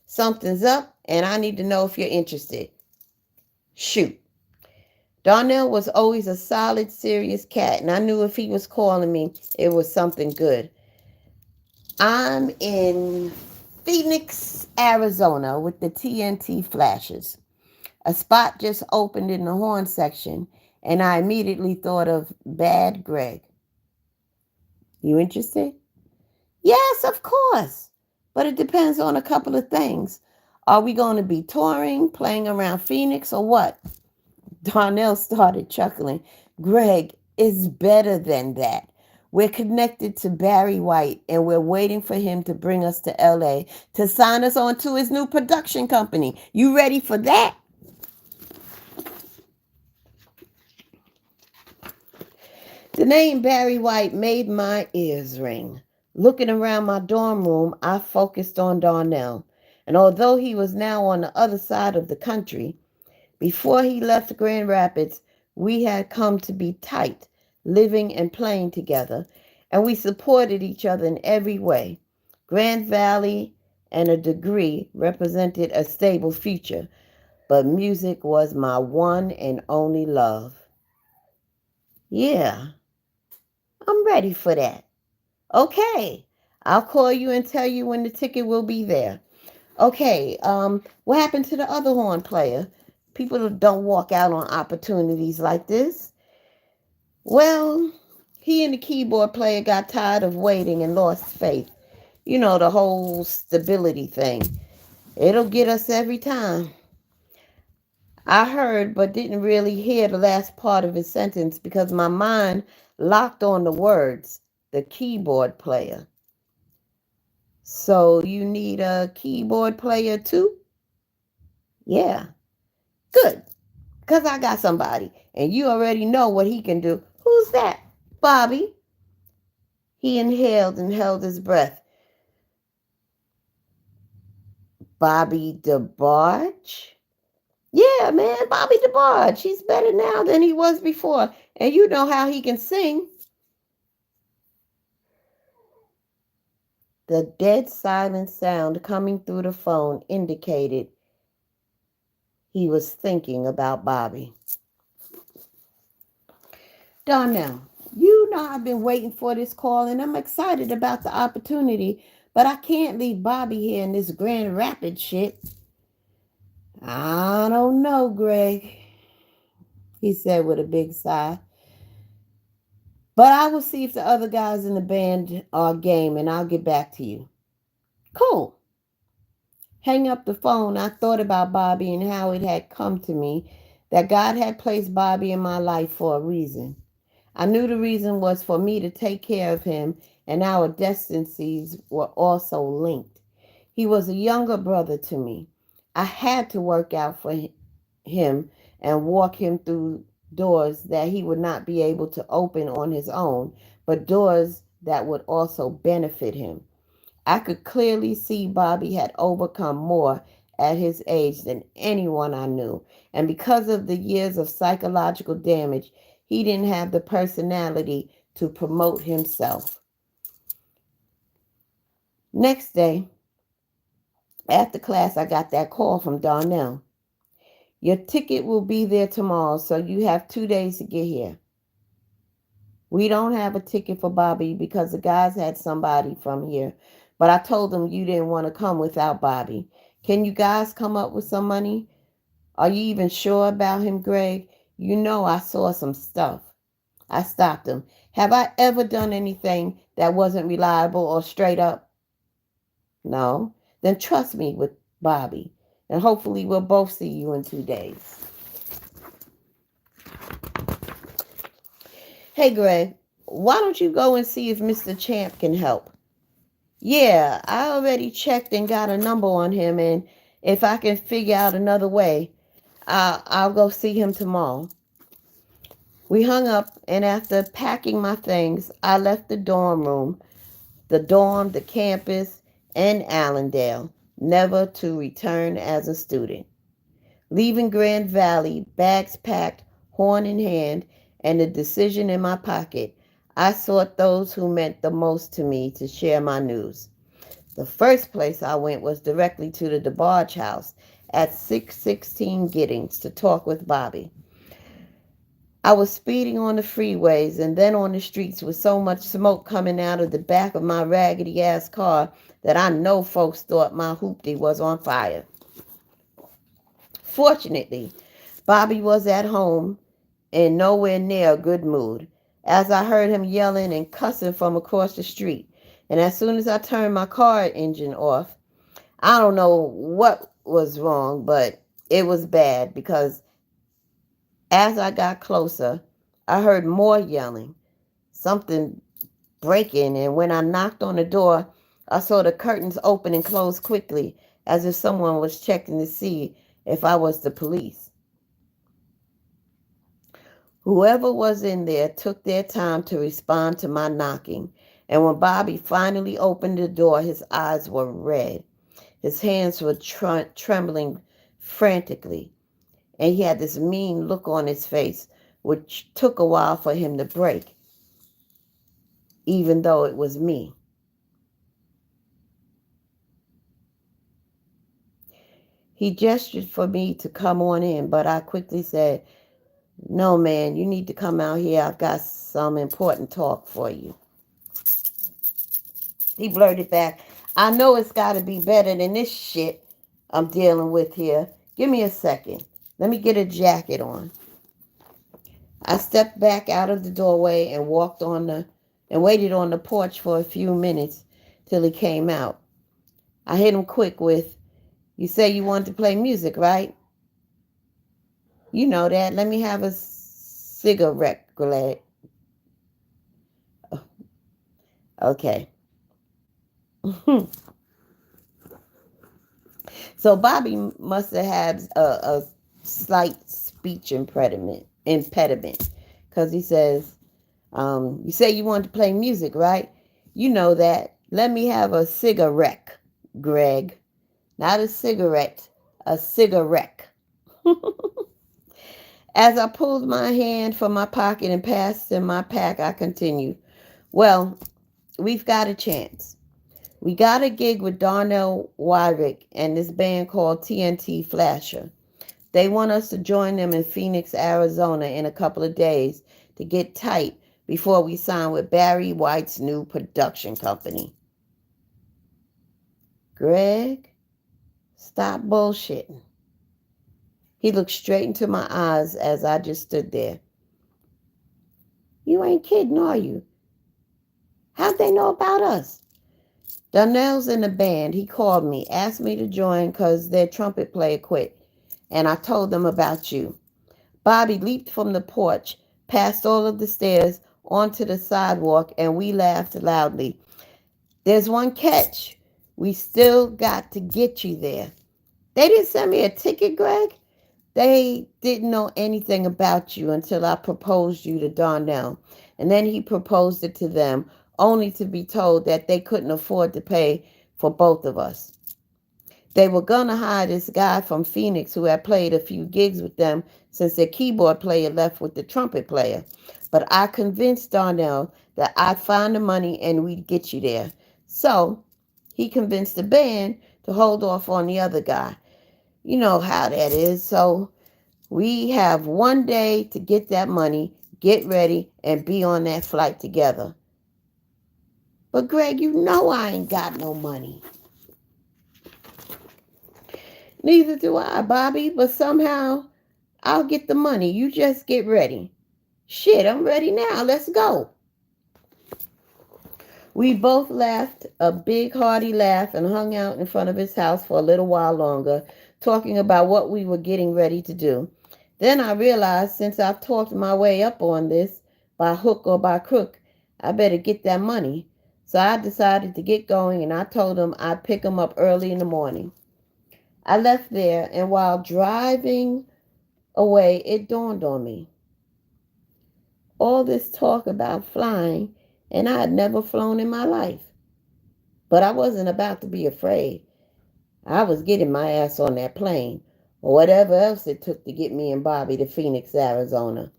Something's up and I need to know if you're interested." "Shoot." Darnell was always a solid, serious cat, and I knew if he was calling me, it was something good. "I'm in Phoenix, Arizona with the TNT Flashes. A spot just opened in the horn section, and I immediately thought of Bad Greg." "You interested?" "Yes, of course. But it depends on a couple of things. Are we going to be touring, playing around Phoenix, or what?" Darnell started chuckling. "Greg, it's better than that. We're connected to Barry White, and we're waiting for him to bring us to LA to sign us on to his new production company. You ready for that?" The name Barry White made my ears ring. Looking around my dorm room, I focused on Darnell. And although he was now on the other side of the country, before he left Grand Rapids, we had come to be tight, living and playing together, and we supported each other in every way. Grand Valley and a degree represented a stable future, but music was my one and only love. "Yeah, I'm ready for that." "Okay, I'll call you and tell you when the ticket will be there." "Okay, what happened to the other horn player? People don't walk out on opportunities like this." "Well, he and the keyboard player got tired of waiting and lost faith. You know, the whole stability thing. It'll get us every time." I heard but didn't really hear the last part of his sentence because my mind locked on the words, "the keyboard player." "So you need a keyboard player too?" "Yeah." "Good, because I got somebody, and you already know what he can do." "Who's that?" "Bobby." He inhaled and held his breath. "Bobby DeBarge?" "Yeah, man, Bobby DeBarge. He's better now than he was before, and you know how he can sing." The dead silent sound coming through the phone indicated he was thinking about Bobby. Darnell, you know I've been waiting for this call and I'm excited about the opportunity, but I can't leave Bobby here in this Grand Rapids shit. I don't know, Greg, he said with a big sigh. But I will see if the other guys in the band are game and I'll get back to you. Cool. Hang up the phone, I thought about Bobby and how it had come to me that God had placed Bobby in my life for a reason. I knew the reason was for me to take care of him, and our destinies were also linked. He was a younger brother to me. I had to work out for him and walk him through doors that he would not be able to open on his own, but doors that would also benefit him. I could clearly see Bobby had overcome more at his age than anyone I knew. And because of the years of psychological damage, he didn't have the personality to promote himself. Next day, after class, I got that call from Darnell. Your ticket will be there tomorrow, so you have 2 days to get here. We don't have a ticket for Bobby because the guys had somebody from here. But I told them you didn't want to come without Bobby. Can you guys come up with some money? Are you even sure about him, Greg? You know I saw some stuff. I stopped him. Have I ever done anything that wasn't reliable or straight up? No. Then trust me with Bobby. And hopefully we'll both see you in 2 days. Hey, Greg, why don't you go and see if Mr. Champ can help? Yeah, I already checked and got a number on him, and if I can figure out another way, I'll go see him tomorrow. We hung up, and after packing my things, I left the dorm, the campus, and Allendale, never to return as a student. Leaving Grand Valley, bags packed, horn in hand, and a decision in my pocket, I sought those who meant the most to me to share my news. The first place I went was directly to the DEBARGE house at 616 Giddings to talk with Bobby. I was speeding on the freeways and then on the streets with so much smoke coming out of the back of my raggedy-ass car that I know folks thought my hoopty was on fire. Fortunately, Bobby was at home in nowhere near a good mood, as I heard him yelling and cussing from across the street. And as soon as I turned my car engine off, I don't know what was wrong, but it was bad because as I got closer, I heard more yelling, something breaking, and when I knocked on the door, I saw the curtains open and close quickly, as if someone was checking to see if I was the police. Whoever was in there took their time to respond to my knocking, and when Bobby finally opened the door, his eyes were red. His hands were trembling frantically, and he had this mean look on his face, which took a while for him to break, even though it was me. He gestured for me to come on in, but I quickly said, "No, man, you need to come out here. I've got some important talk for you." He blurted back, "I know it's got to be better than this shit I'm dealing with here. Give me a second. Let me get a jacket on." I stepped back out of the doorway and waited on the porch for a few minutes till he came out. I hit him quick with, "You say you wanted to play music, right?" "You know that. Let me have a cigarette, Greg." Okay. So Bobby must have had a slight speech impediment, because he says, "You say you want to play music, right? You know that. Let me have a cigarette, Greg. Not a cigarette, a cigarette." As I pulled my hand from my pocket and passed in my pack, I continued, "Well, we've got a chance. We got a gig with Darnell Wyrick and this band called TNT Flasher. They want us to join them in Phoenix, Arizona in a couple of days to get tight before we signed with Barry White's new production company. Greg, stop bullshitting. He looked straight into my eyes as I just stood there. You ain't kidding, are you? How'd they know about us? Donnell's in the band. He called me, asked me to join because their trumpet player quit, and I told them about you. Bobby leaped from the porch, past all of the stairs, onto the sidewalk, and we laughed loudly. There's one catch. We still got to get you there. They didn't send me a ticket, Greg. They didn't know anything about you until I proposed you to Darnell. And then he proposed it to them, only to be told that they couldn't afford to pay for both of us. They were going to hire this guy from Phoenix who had played a few gigs with them since their keyboard player left with the trumpet player. But I convinced Darnell that I'd find the money and we'd get you there. So he convinced the band to hold off on the other guy. You know how that is. So we have one day to get that money, get ready, and be on that flight together. But Greg, you know I ain't got no money. Neither do I, Bobby, but somehow I'll get the money. You just get ready. Shit, I'm ready now. Let's go. We both laughed a big hearty laugh and hung out in front of his house for a little while longer, talking about what we were getting ready to do. Then I realized since I've talked my way up on this, by hook or by crook, I better get that money. So I decided to get going, and I told him I'd pick him up early in the morning. I left there, and while driving away, it dawned on me. All this talk about flying, and I had never flown in my life. But I wasn't about to be afraid. I was getting my ass on that plane, or whatever else it took to get me and Bobby to Phoenix, Arizona.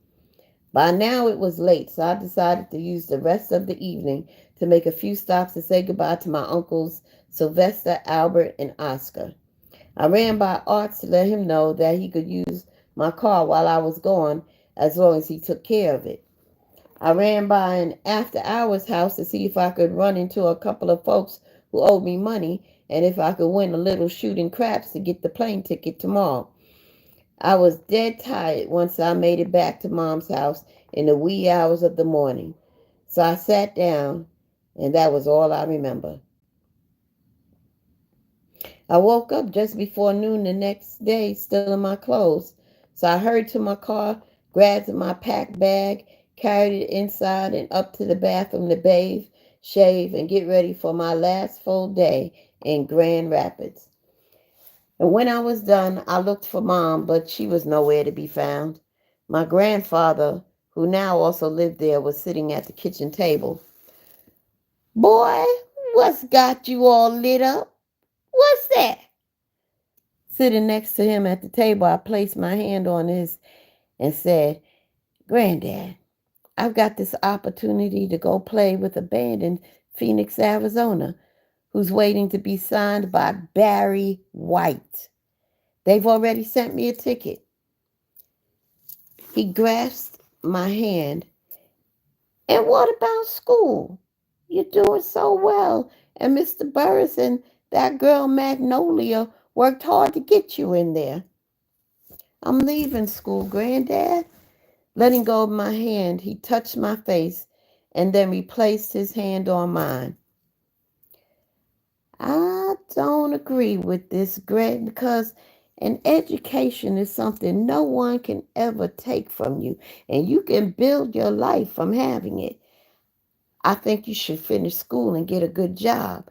By now it was late, so I decided to use the rest of the evening to make a few stops to say goodbye to my uncles, Sylvester, Albert, and Oscar. I ran by Arts to let him know that he could use my car while I was gone, as long as he took care of it. I ran by an after-hours house to see if I could run into a couple of folks who owed me money and if I could win a little shooting craps to get the plane ticket tomorrow. I was dead tired once I made it back to Mom's house in the wee hours of the morning. So I sat down, and that was all I remember. I woke up just before noon the next day, still in my clothes. So I hurried to my car, grabbed my packed bag, carried it inside and up to the bathroom to bathe, shave, and get ready for my last full day in Grand Rapids. And when I was done, I looked for Mom, but she was nowhere to be found. My grandfather, who now also lived there, was sitting at the kitchen table. Boy, what's got you all lit up? What's that? Sitting next to him at the table, I placed my hand on his and said, Granddad, I've got this opportunity to go play with a band in Phoenix, Arizona, who's waiting to be signed by Barry White. They've already sent me a ticket. He grasped my hand. And what about school? You're doing so well. And Mr. Burris and that girl Magnolia worked hard to get you in there. I'm leaving school, Granddad. Letting go of my hand, he touched my face and then replaced his hand on mine. I don't agree with this, Greg, because an education is something no one can ever take from you, and you can build your life from having it. I think you should finish school and get a good job.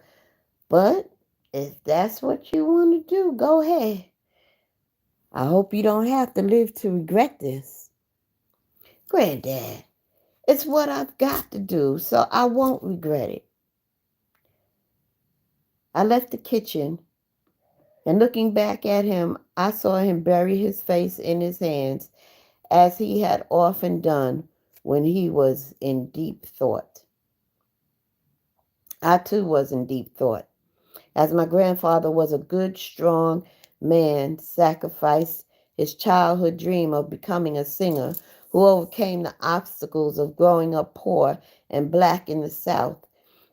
But if that's what you want to do, go ahead. I hope you don't have to live to regret this. Granddad, it's what I've got to do, so I won't regret it. I left the kitchen, and looking back at him, I saw him bury his face in his hands, as he had often done when he was in deep thought. I too was in deep thought, as my grandfather was a good, strong man, sacrificed his childhood dream of becoming a singer, who overcame the obstacles of growing up poor and black in the South,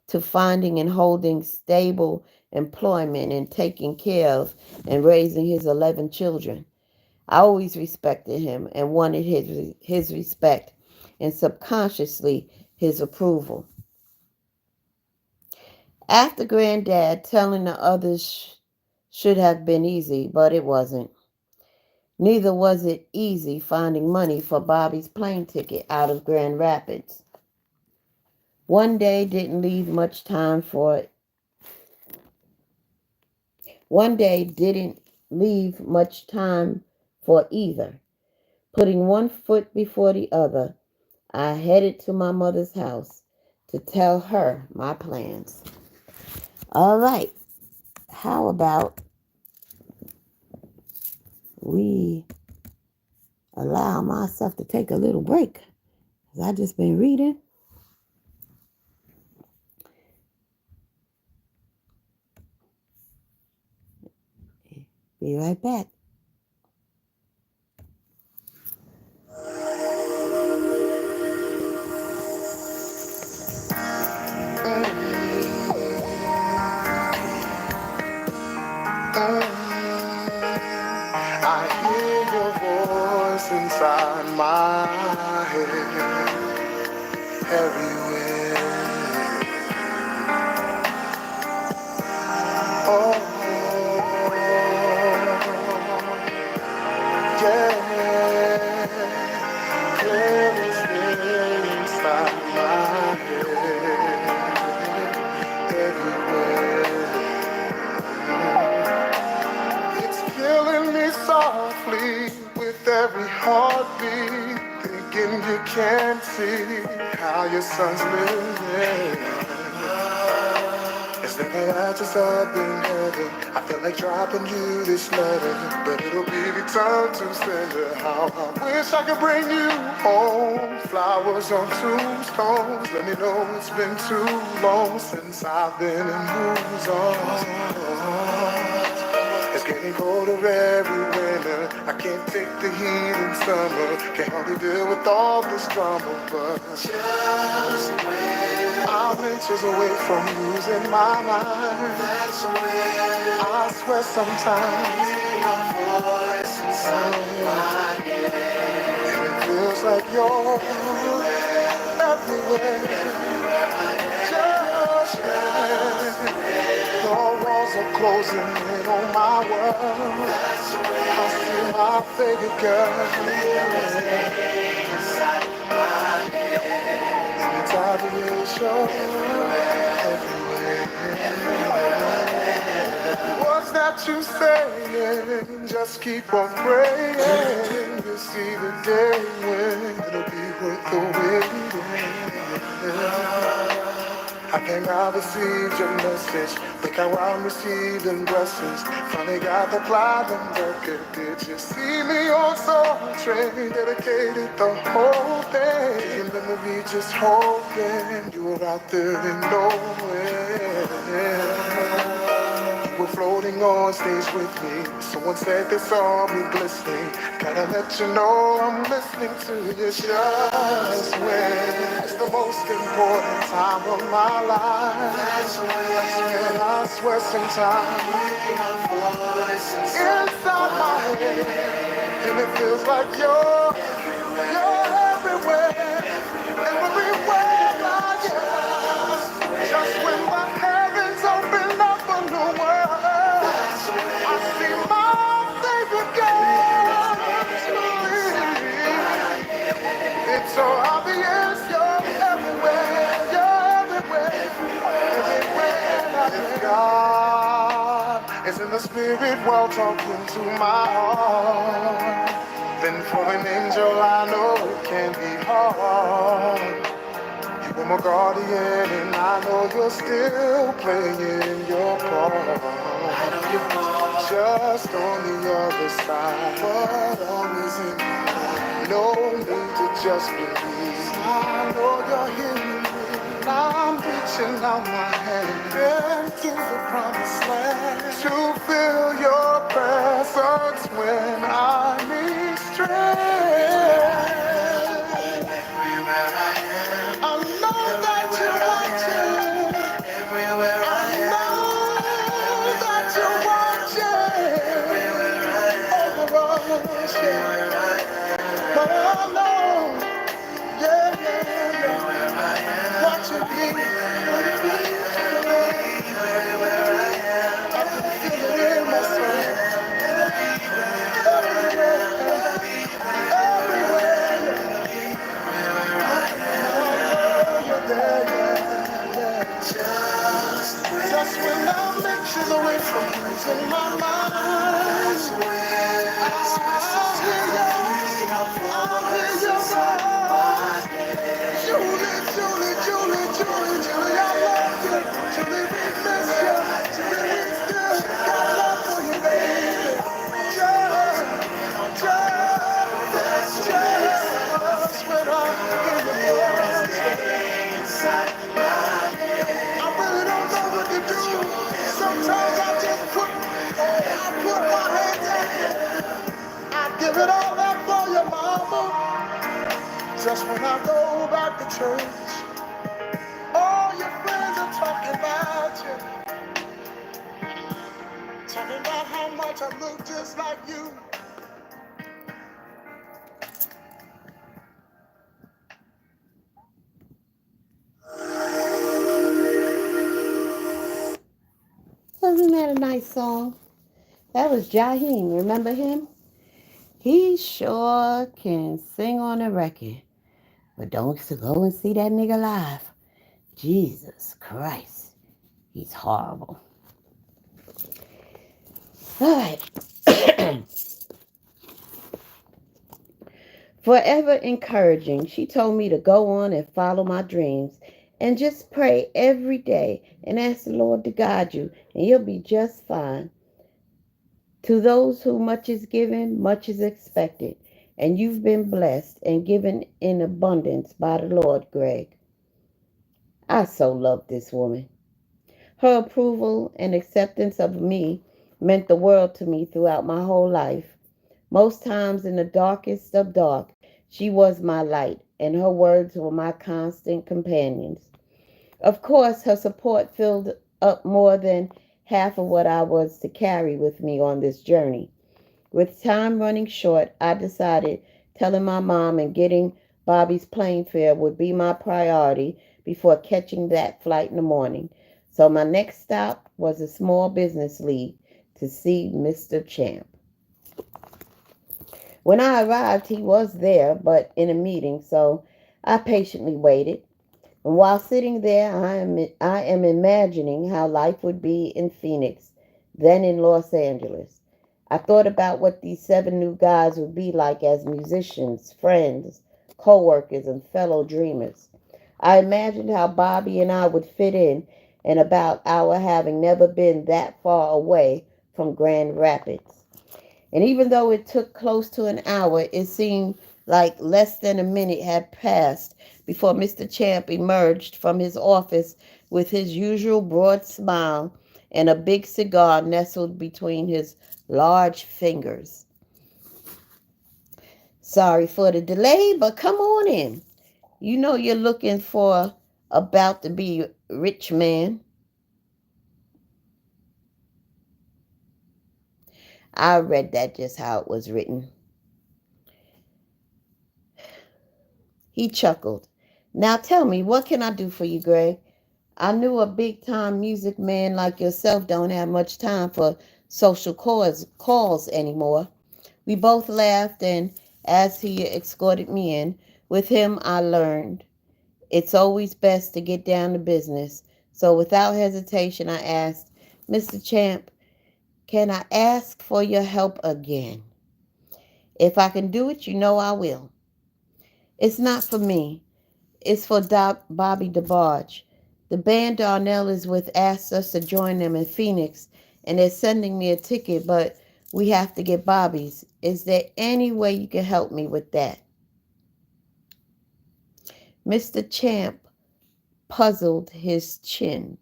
to finding and holding stable employment and taking care of and raising his 11 children. I always respected him and wanted his respect and subconsciously his approval. After Granddad telling the others should have been easy, but it wasn't. Neither was it easy finding money for Bobby's plane ticket out of Grand Rapids. One day didn't leave much time for it. One day didn't leave much time for either. Putting one foot before the other, I headed to my mother's house to tell her my plans. All right, how about we allow myself to take a little break? Because I've just been reading. Be right back. I hear your voice inside my head, everywhere. Oh, yeah, clearly still inside my head, everywhere. It's killing me softly with every heartbeat, thinking you can't see how your son's living. It's never at just up in heaven. I feel like dropping you this letter, but it'll be returned to sender. How I wish I could bring you home. Flowers on tombstones, let me know it's been too long since I've been in moves on. It's getting colder every winter. I can't take the heat in summer. Can't hardly deal with all this drama, but just when I'm inches away from losing my mind. That's when I swear sometimes your voice inside my head, and it feels like you're everywhere. Just when the walls are closing in on my world, I see my baby girl inside the ocean, everywhere. What's that you saying? Just keep on praying. You'll see the day when it'll be worth the waiting. I think I received your message. Look how I'm receiving blessings. Finally got the platinum record. Did you see me on Soul Train? Dedicated the whole thing. Remember me just hoping you were out there in nowhere. You were floating on stage with me. Someone said they saw me glistening. Gotta let you know I'm listening to you just when it's the most important time of my life. That's when I swear sometimes inside my head, and it feels like you're everywhere, everywhere I am. Just when my heavens open up on the world, I see my favorite girl. It's so obvious you're everywhere, everywhere. If God is in the spirit while talking to my heart, then for an angel I know it can be hard. You were my guardian and I know you're still playing your part. Just on the other side, but always in my life. No need to just believe. I know you're hearing me. I'm reaching out my hand into the promised land to feel your presence when I need strength. Everywhere I am, I know that you're watching. Everywhere I know that you're watching. Everywhere I am, over us, everywhere I am. Oh, no, yeah, yeah, yeah. Watching me, everywhere I am. I can feel it in my soul. Just when I'm mentioned away from losing my mind, I'll hear your voice. Julie, Julie, Julie, Julie, Julie, I love you. Julie, we miss you. Julie, we still got love for you, baby. Just when I'm in the presence. I really don't know what to do. Sometimes I just put my hands up. I give it all up for your mama. Just when I go back to church, all your friends are talking about you. Talking about how much I look just like you. Wasn't that a nice song? That was Jaheim. Remember him? He sure can sing on a record. But don't go and see that nigga live. Jesus Christ. He's horrible. All right. Forever encouraging, she told me to go on and follow my dreams and just pray every day and ask the Lord to guide you, and you'll be just fine. To those who much is given, much is expected, and you've been blessed and given in abundance by the Lord, Greg. I so love this woman. Her approval and acceptance of me meant the world to me throughout my whole life. Most times in the darkest of dark, she was my light, and her words were my constant companions. Of course, her support filled up more than half of what I was to carry with me on this journey. With time running short, I decided telling my mom and getting Bobby's plane fare would be my priority before catching that flight in the morning. So my next stop was a small business league to see Mr. Champ. When I arrived, he was there, but in a meeting, so I patiently waited. And while sitting there, I am imagining how life would be in Phoenix, then in Los Angeles. I thought about what these 7 new guys would be like as musicians, friends, co-workers, and fellow dreamers. I imagined how Bobby and I would fit in, and about our having never been that far away from Grand Rapids. And even though it took close to an hour, it seemed like less than a minute had passed before Mr. Champ emerged from his office with his usual broad smile and a big cigar nestled between his large fingers. Sorry for the delay, but come on in. You know you're looking for about to be rich man. I read that just how it was written. He chuckled. Now tell me, what can I do for you, Greg? I knew a big-time music man like yourself don't have much time for social calls anymore. We both laughed, and as he escorted me in, with him I learned it's always best to get down to business. So without hesitation, I asked, Mr. Champ, can I ask for your help again? If I can do it, you know I will. It's not for me. It's for Bobby DeBarge. The band Darnell is with asked us to join them in Phoenix, and they're sending me a ticket, but we have to get Bobby's. Is there any way you can help me with that? Mr. Champ puzzled his chin.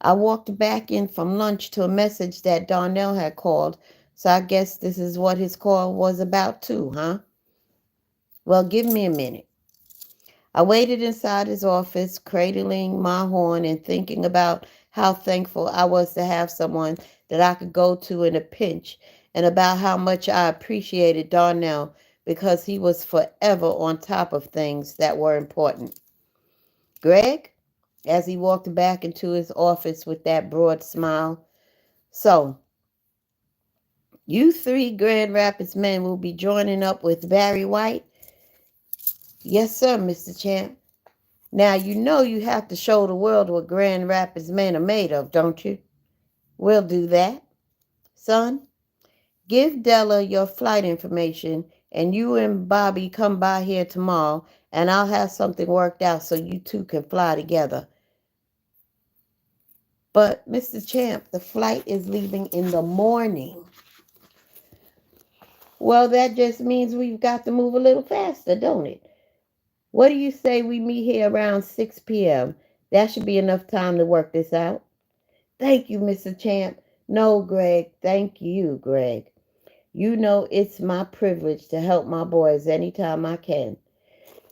I walked back in from lunch to a message that Darnell had called, so I guess this is what his call was about too, huh? Well, give me a minute. I waited inside his office, cradling my horn and thinking about how thankful I was to have someone that I could go to in a pinch, and about how much I appreciated Darnell because he was forever on top of things that were important. Greg, as he walked back into his office with that broad smile, so you three Grand Rapids men will be joining up with Barry White? Yes, sir, Mr. Champ. Now, you know you have to show the world what Grand Rapids men are made of, don't you? We'll do that. Son, give Della your flight information, and you and Bobby come by here tomorrow, and I'll have something worked out so you two can fly together. But, Mr. Champ, the flight is leaving in the morning. Well, that just means we've got to move a little faster, don't it? What do you say we meet here around 6 p.m.? That should be enough time to work this out. Thank you, Mr. Champ. No, Greg. Thank you, Greg. You know it's my privilege to help my boys anytime I can.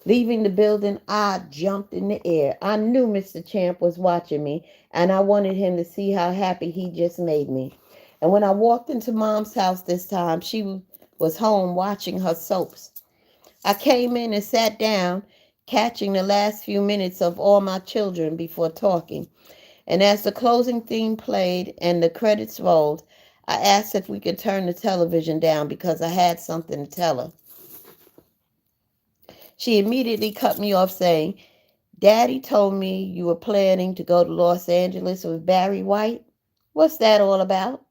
Leaving the building, I jumped in the air. I knew Mr. Champ was watching me, and I wanted him to see how happy he just made me. And when I walked into Mom's house this time, she was home watching her soaps. I came in and sat down, catching the last few minutes of All My Children before talking. And as the closing theme played and the credits rolled, I asked if we could turn the television down because I had something to tell her. She immediately cut me off saying, Daddy told me you were planning to go to Los Angeles with Barry White. What's that all about?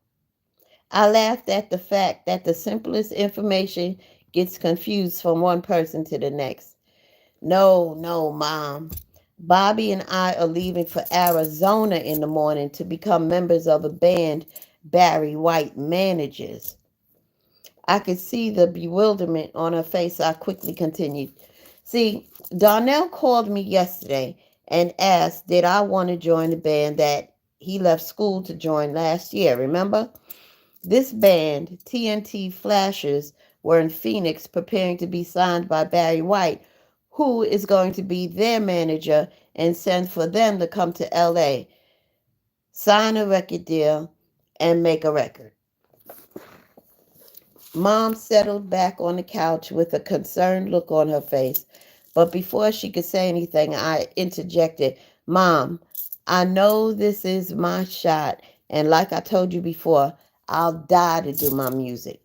I laughed at the fact that the simplest information gets confused from one person to the next. No, Mom. Bobby and I are leaving for Arizona in the morning to become members of a band Barry White manages. I could see the bewilderment on her face. I quickly continued. See, Darnell called me yesterday and asked did I want to join the band that he left school to join last year, remember? This band, TNT Flashers, were in Phoenix preparing to be signed by Barry White, who is going to be their manager and send for them to come to LA, sign a record deal, and make a record. Mom settled back on the couch with a concerned look on her face. But before she could say anything, I interjected, Mom, I know this is my shot, and like I told you before, I'll die to do my music.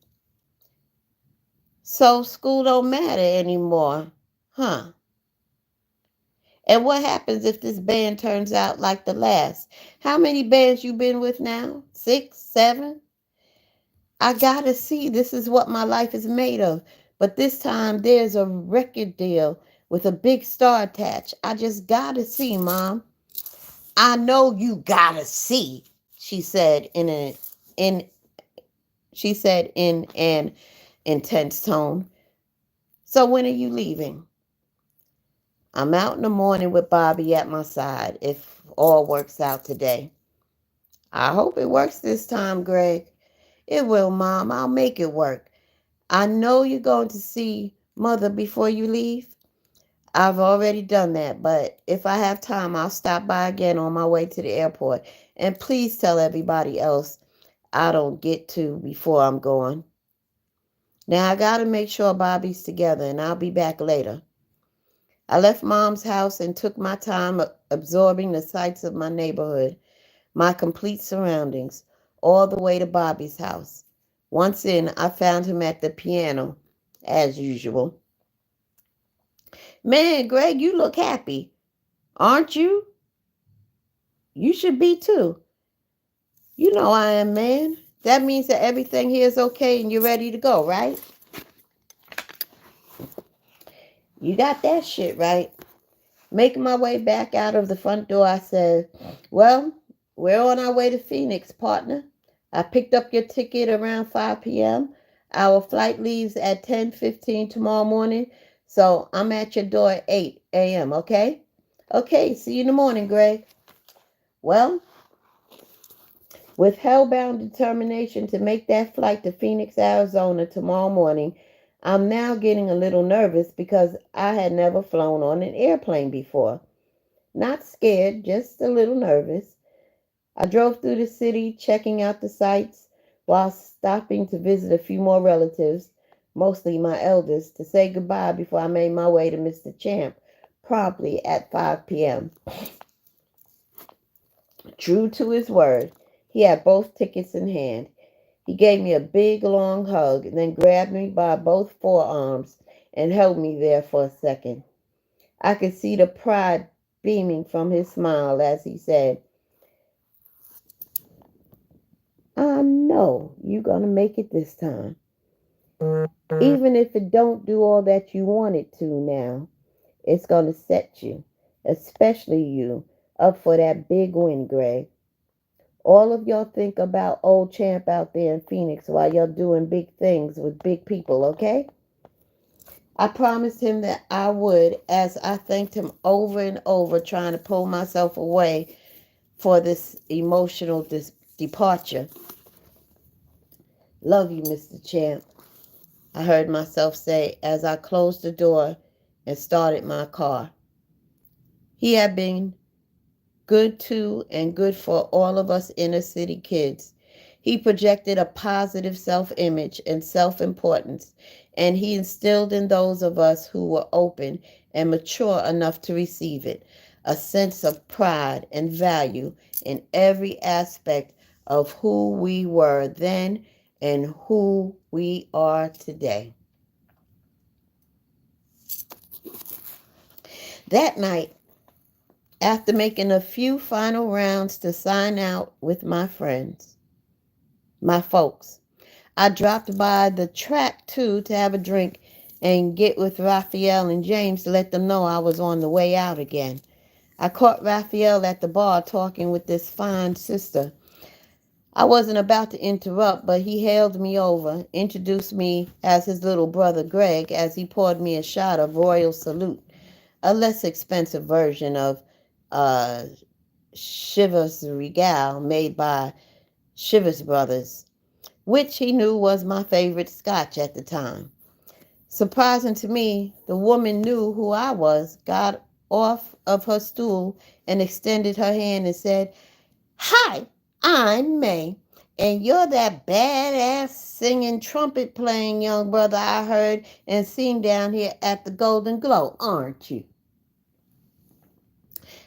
So school don't matter anymore, huh? And what happens if this band turns out like the last? How many bands you been with now? 6, 7? I gotta see. This is what my life is made of. But this time there's a record deal with a big star attached. I just gotta see, Mom. I know you gotta see, she said in an intense tone. So when are you leaving? I'm out in the morning with Bobby at my side if all works out today. I hope it works this time, Greg. It will, Mom. I'll make it work. I know you're going to see Mother before you leave. I've already done that, but if I have time, I'll stop by again on my way to the airport. And please tell everybody else I don't get to before I'm going. Now, I got to make sure Bobby's together, and I'll be back later. I left Mom's house and took my time absorbing the sights of my neighborhood, my complete surroundings, all the way to Bobby's house. Once in, I found him at the piano, as usual. Man, Greg, you look happy, aren't you? You should be too. You know I am, man. That means that everything here is okay and you're ready to go, right? You got that shit right. Making my way back out of the front door, I said, well, we're on our way to Phoenix, partner. I picked up your ticket around 5 p.m. Our flight leaves at 10:15 tomorrow morning, so I'm at your door at 8 a.m., okay? Okay, see you in the morning, Greg. Well, With hellbound determination to make that flight to Phoenix, Arizona tomorrow morning, I'm now getting a little nervous because I had never flown on an airplane before. Not scared, just a little nervous. I drove through the city checking out the sights while stopping to visit a few more relatives, mostly my eldest, to say goodbye before I made my way to Mr. Champ, promptly at 5 p.m. True to his word, he had both tickets in hand. He gave me a big, long hug, and then grabbed me by both forearms and held me there for a second. I could see the pride beaming from his smile as he said, I know you're going to make it this time. Even if it don't do all that you want it to now, it's going to set you, especially you, up for that big win, Greg. All of y'all think about old Champ out there in Phoenix while y'all doing big things with big people, okay? I promised him that I would as I thanked him over and over trying to pull myself away for this emotional departure. Love you, Mr. Champ, I heard myself say as I closed the door and started my car. He had been good to and good for all of us inner city kids. He projected a positive self-image and self-importance, and he instilled in those of us who were open and mature enough to receive it a sense of pride and value in every aspect of who we were then and who we are today. That night, after making a few final rounds to sign out with my friends, my folks, I dropped by the track too to have a drink and get with Raphael and James to let them know I was on the way out again. I caught Raphael at the bar talking with this fine sister. I wasn't about to interrupt, but he hailed me over, introduced me as his little brother Greg as he poured me a shot of Royal Salute, a less expensive version of uh, Chivas Regal made by Chivas Brothers, which he knew was my favorite scotch at the time. Surprising to me, the woman knew who I was, got off of her stool and extended her hand and said, Hi, I'm May, and you're that badass singing trumpet playing young brother I heard and seen down here at the Golden Glow, aren't you?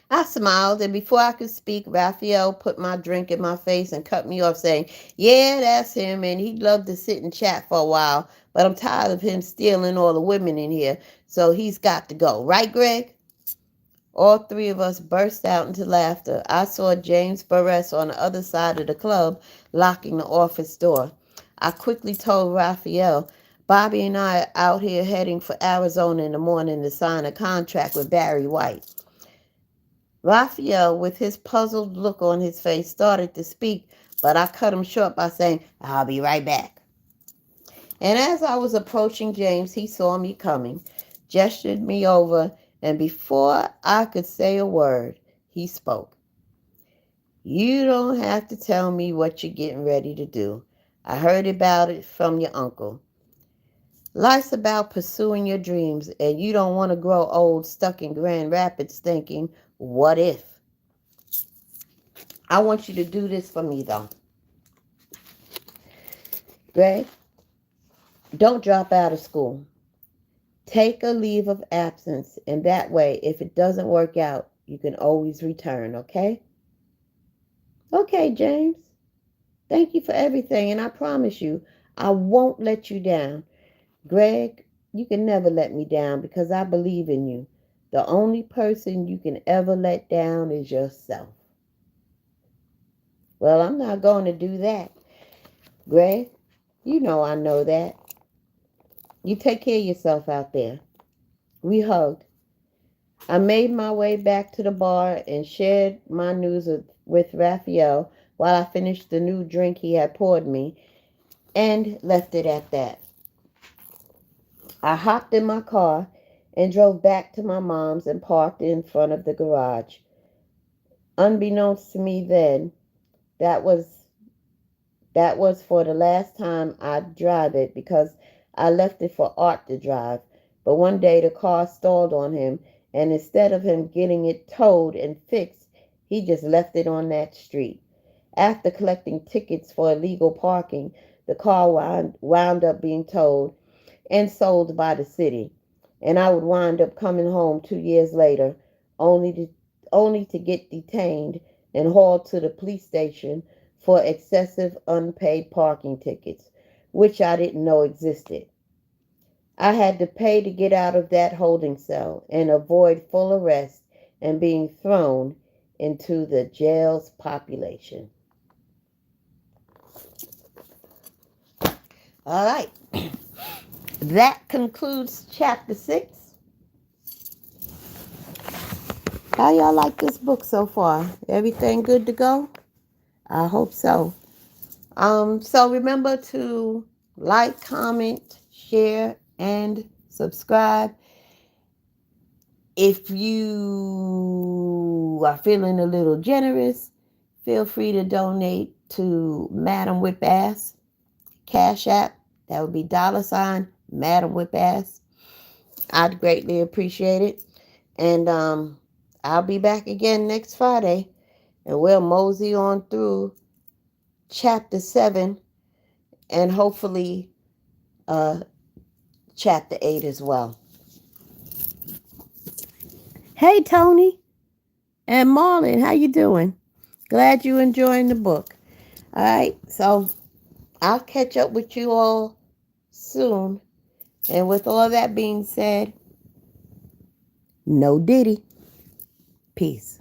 I smiled, and before I could speak, Raphael put my drink in my face and cut me off, saying, Yeah, that's him, and he'd love to sit and chat for a while, but I'm tired of him stealing all the women in here, so he's got to go. Right, Greg? All three of us burst out into laughter. I saw James Barres on the other side of the club, locking the office door. I quickly told Raphael, Bobby and I are out here heading for Arizona in the morning to sign a contract with Barry White. Raphael, with his puzzled look on his face, started to speak, but I cut him short by saying, I'll be right back. And as I was approaching James, he saw me coming, gestured me over, and before I could say a word, he spoke. You don't have to tell me what you're getting ready to do. I heard about it from your uncle. Life's about pursuing your dreams, and you don't want to grow old stuck in Grand Rapids thinking, what if? I want you to do this for me, though. Greg, don't drop out of school. Take a leave of absence, and that way, if it doesn't work out, you can always return, okay? Okay, James. Thank you for everything, and I promise you, I won't let you down. Greg, you can never let me down because I believe in you. The only person you can ever let down is yourself. Well, I'm not going to do that. Greg, you know I know that. You take care of yourself out there. We hugged. I made my way back to the bar and shared my news with Raphael while I finished the new drink he had poured me and left it at that. I hopped in my car and drove back to my mom's and parked in front of the garage. Unbeknownst to me then, that was That was for the last time I drive it because I left it for Art to drive. But one day the car stalled on him, and instead of him getting it towed and fixed, he just left it on that street. After collecting tickets for illegal parking, the car wound up being towed and sold by the city. And I would wind up coming home 2 years later, only to only to get detained and hauled to the police station for excessive unpaid parking tickets, which I didn't know existed. I had to pay to get out of that holding cell and avoid full arrest and being thrown into the jail's population. All right. That concludes chapter 6. How y'all like this book so far? Everything good to go? I hope so. So remember to like, comment, share, and subscribe. If you are feeling a little generous, feel free to donate to Madam Whip Ass Cash App. That would be $ Madam Whip Ass. I'd greatly appreciate it. And I'll be back again next Friday, and we'll mosey on through chapter 7 and hopefully chapter 8 as well. Hey, Tony and Marlon, how you doing? Glad you enjoying the book. All right, so I'll catch up with you all soon. And with all that being said, no diddy. Peace.